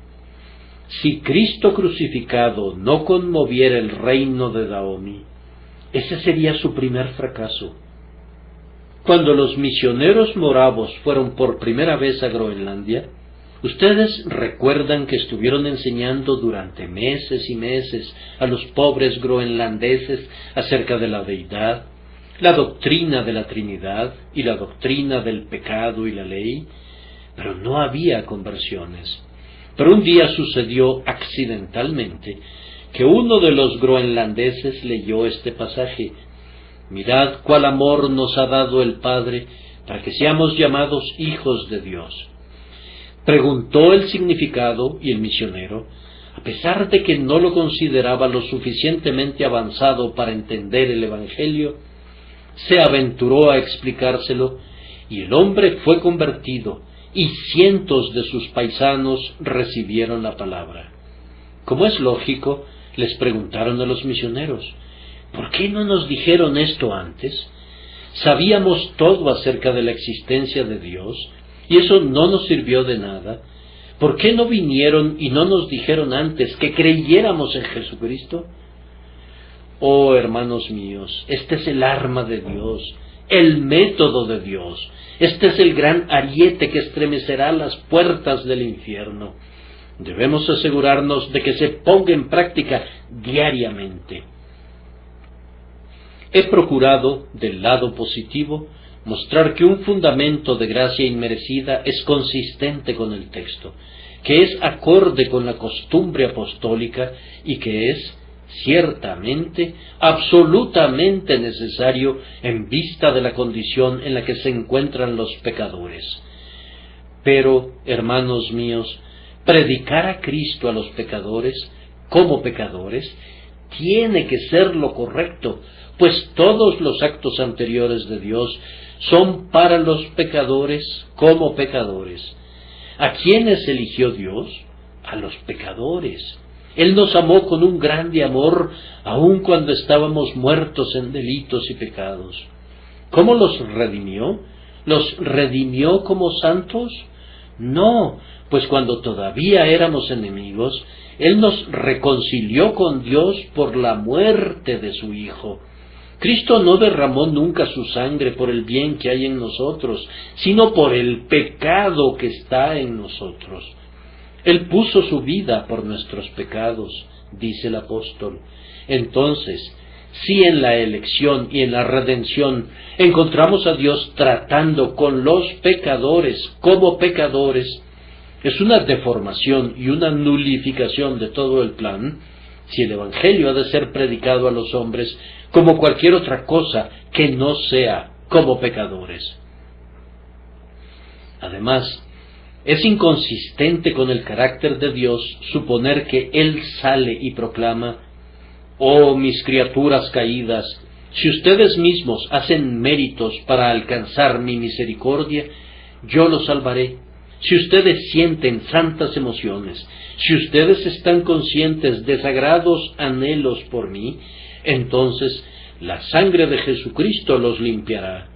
Si Cristo crucificado no conmoviera el reino de Dahomey, ese sería su primer fracaso. Cuando los misioneros moravos fueron por primera vez a Groenlandia, ustedes recuerdan que estuvieron enseñando durante meses y meses a los pobres groenlandeses acerca de la deidad, la doctrina de la Trinidad y la doctrina del pecado y la ley, pero no había conversiones. Pero un día sucedió accidentalmente que uno de los groenlandeses leyó este pasaje: «Mirad cuál amor nos ha dado el Padre para que seamos llamados hijos de Dios». Preguntó el significado y el misionero, a pesar de que no lo consideraba lo suficientemente avanzado para entender el Evangelio, se aventuró a explicárselo y el hombre fue convertido y cientos de sus paisanos recibieron la palabra. Como es lógico, les preguntaron a los misioneros: ¿por qué no nos dijeron esto antes? Sabíamos todo acerca de la existencia de Dios, y eso no nos sirvió de nada. ¿Por qué no vinieron y no nos dijeron antes que creyéramos en Jesucristo? Oh, hermanos míos, este es el arma de Dios, el método de Dios. Este es el gran ariete que estremecerá las puertas del infierno. Debemos asegurarnos de que se ponga en práctica diariamente. He procurado, del lado positivo, mostrar que un fundamento de gracia inmerecida es consistente con el texto, que es acorde con la costumbre apostólica y que es, ciertamente, absolutamente necesario en vista de la condición en la que se encuentran los pecadores. Pero, hermanos míos, predicar a Cristo a los pecadores, como pecadores, tiene que ser lo correcto, pues todos los actos anteriores de Dios son para los pecadores como pecadores. ¿A quiénes eligió Dios? A los pecadores. Él nos amó con un grande amor, aun cuando estábamos muertos en delitos y pecados. ¿Cómo los redimió? ¿Los redimió como santos? No, pues cuando todavía éramos enemigos, Él nos reconcilió con Dios por la muerte de su Hijo. Cristo no derramó nunca su sangre por el bien que hay en nosotros, sino por el pecado que está en nosotros. Él puso su vida por nuestros pecados, dice el apóstol. Entonces, si en la elección y en la redención encontramos a Dios tratando con los pecadores como pecadores, es una deformación y una nulificación de todo el plan, si el Evangelio ha de ser predicado a los hombres como cualquier otra cosa que no sea como pecadores. Además, es inconsistente con el carácter de Dios suponer que Él sale y proclama: «Oh, mis criaturas caídas, si ustedes mismos hacen méritos para alcanzar mi misericordia, yo los salvaré. Si ustedes sienten santas emociones, si ustedes están conscientes de sagrados anhelos por mí, entonces la sangre de Jesucristo los limpiará».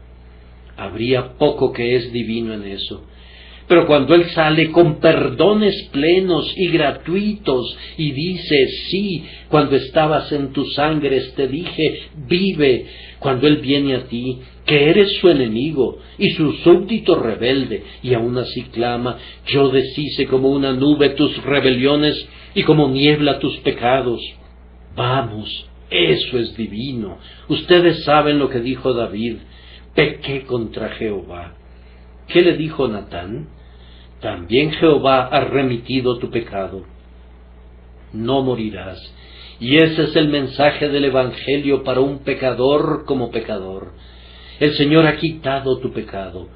Habría poco que es divino en eso. Pero cuando Él sale con perdones plenos y gratuitos y dice: «Sí, cuando estabas en tus sangres te dije, vive», cuando Él viene a ti, que eres su enemigo y su súbdito rebelde, y aún así clama: «Yo deshice como una nube tus rebeliones y como niebla tus pecados». Vamos, eso es divino. Ustedes saben lo que dijo David: «Pequé contra Jehová». ¿Qué le dijo Natán? También Jehová ha remitido tu pecado. No morirás. Y ese es el mensaje del Evangelio para un pecador como pecador. El Señor ha quitado tu pecado.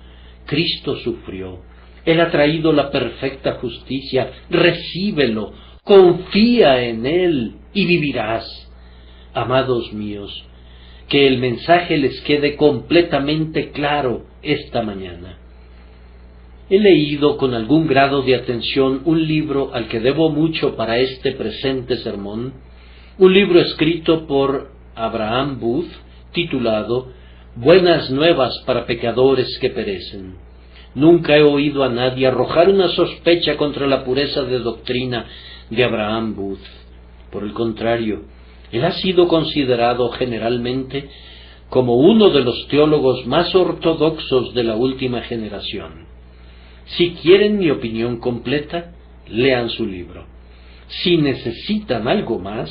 Cristo sufrió. Él ha traído la perfecta justicia. Recíbelo, confía en Él y vivirás. Amados míos, que el mensaje les quede completamente claro esta mañana. He leído con algún grado de atención un libro al que debo mucho para este presente sermón, un libro escrito por Abraham Booth, titulado «Buenas nuevas para pecadores que perecen». Nunca he oído a nadie arrojar una sospecha contra la pureza de doctrina de Abraham Booth. Por el contrario, él ha sido considerado generalmente como uno de los teólogos más ortodoxos de la última generación. Si quieren mi opinión completa, lean su libro. Si necesitan algo más,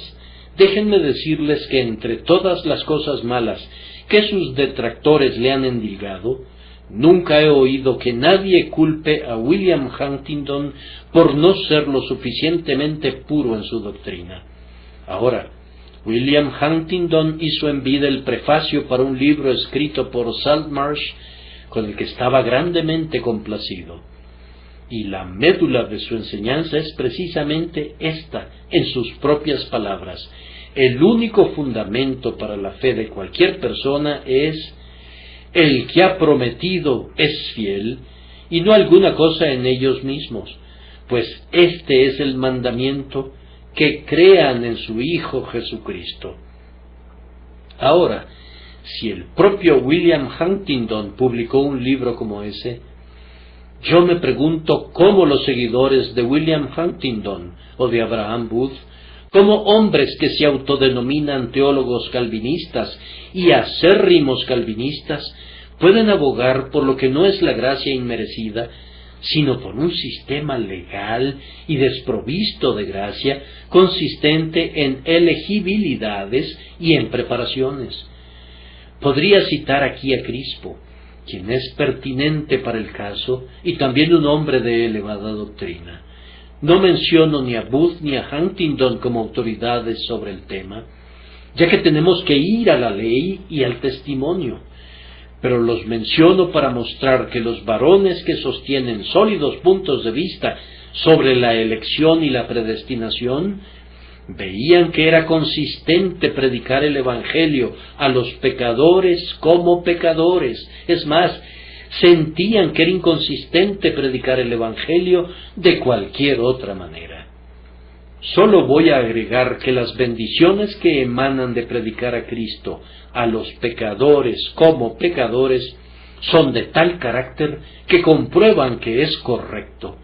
déjenme decirles que entre todas las cosas malas que sus detractores le han endilgado, nunca he oído que nadie culpe a William Huntington por no ser lo suficientemente puro en su doctrina. Ahora, William Huntington hizo en vida el prefacio para un libro escrito por Saltmarsh, con el que estaba grandemente complacido. Y la médula de su enseñanza es precisamente esta, en sus propias palabras: el único fundamento para la fe de cualquier persona es: el que ha prometido es fiel, y no alguna cosa en ellos mismos, pues este es el mandamiento, que crean en su Hijo Jesucristo. Ahora, si el propio William Huntington publicó un libro como ese, yo me pregunto cómo los seguidores de William Huntington o de Abraham Booth, como hombres que se autodenominan teólogos calvinistas y acérrimos calvinistas, pueden abogar por lo que no es la gracia inmerecida, sino por un sistema legal y desprovisto de gracia, consistente en elegibilidades y en preparaciones. Podría citar aquí a Crispo, quien es pertinente para el caso y también un hombre de elevada doctrina. No menciono ni a Booth ni a Huntington como autoridades sobre el tema, ya que tenemos que ir a la ley y al testimonio, pero los menciono para mostrar que los varones que sostienen sólidos puntos de vista sobre la elección y la predestinación veían que era consistente predicar el Evangelio a los pecadores como pecadores. Es más, sentían que era inconsistente predicar el Evangelio de cualquier otra manera. Solo voy a agregar que las bendiciones que emanan de predicar a Cristo a los pecadores como pecadores son de tal carácter que comprueban que es correcto.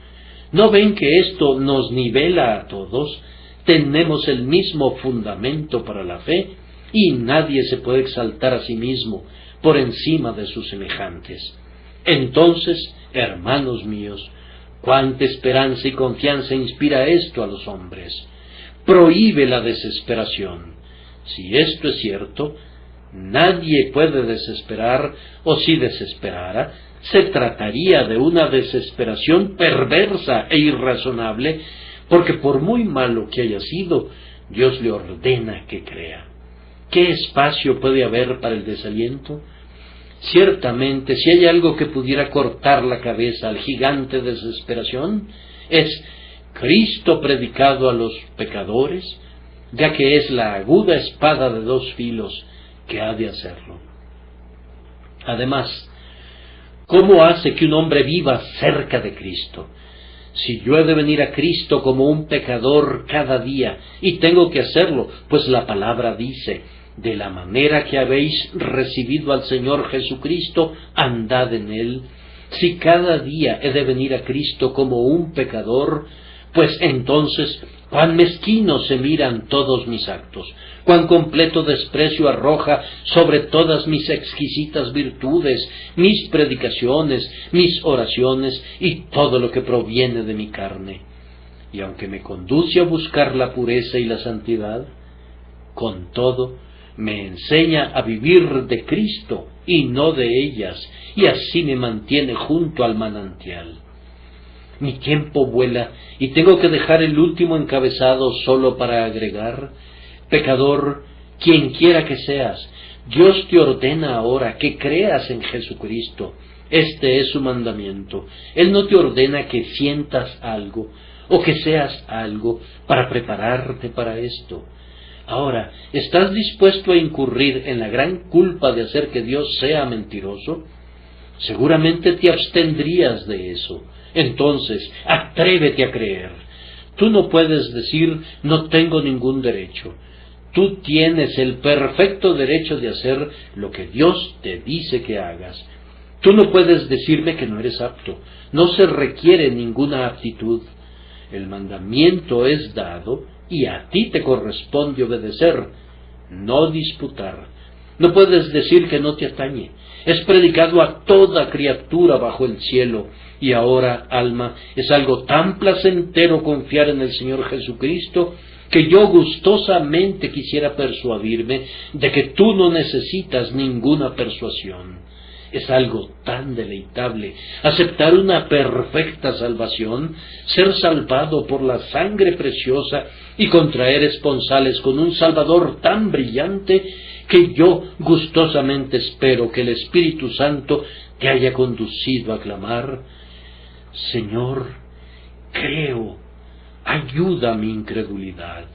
¿No ven que esto nos nivela a todos? Tenemos el mismo fundamento para la fe, y nadie se puede exaltar a sí mismo por encima de sus semejantes. Entonces, hermanos míos, cuánta esperanza y confianza inspira esto a los hombres. Prohíbe la desesperación. Si esto es cierto, nadie puede desesperar, o si desesperara, se trataría de una desesperación perversa e irrazonable, porque por muy malo que haya sido, Dios le ordena que crea. ¿Qué espacio puede haber para el desaliento? Ciertamente, si hay algo que pudiera cortar la cabeza al gigante de desesperación, es Cristo predicado a los pecadores, ya que es la aguda espada de dos filos que ha de hacerlo. Además, ¿cómo hace que un hombre viva cerca de Cristo? Si yo he de venir a Cristo como un pecador cada día, y tengo que hacerlo, pues la palabra dice, de la manera que habéis recibido al Señor Jesucristo, andad en Él. Si cada día he de venir a Cristo como un pecador, pues entonces cuán mezquinos se miran todos mis actos, cuán completo desprecio arroja sobre todas mis exquisitas virtudes, mis predicaciones, mis oraciones y todo lo que proviene de mi carne. Y aunque me conduce a buscar la pureza y la santidad, con todo me enseña a vivir de Cristo y no de ellas, y así me mantiene junto al manantial. Mi tiempo vuela y tengo que dejar el último encabezado solo para agregar: pecador, quien quiera que seas, Dios te ordena ahora que creas en Jesucristo. Este es su mandamiento. Él no te ordena que sientas algo o que seas algo para prepararte para esto. Ahora, ¿estás dispuesto a incurrir en la gran culpa de hacer que Dios sea mentiroso? Seguramente te abstendrías de eso. Entonces, atrévete a creer. Tú no puedes decir, no tengo ningún derecho. Tú tienes el perfecto derecho de hacer lo que Dios te dice que hagas. Tú no puedes decirme que no eres apto. No se requiere ninguna aptitud. El mandamiento es dado y a ti te corresponde obedecer, no disputar. No puedes decir que no te atañe. Es predicado a toda criatura bajo el cielo. Y ahora, alma, es algo tan placentero confiar en el Señor Jesucristo, que yo gustosamente quisiera persuadirme de que tú no necesitas ninguna persuasión. Es algo tan deleitable aceptar una perfecta salvación, ser salvado por la sangre preciosa y contraer esponsales con un Salvador tan brillante, que yo gustosamente espero que el Espíritu Santo te haya conducido a clamar: Señor, creo, ayuda a mi incredulidad.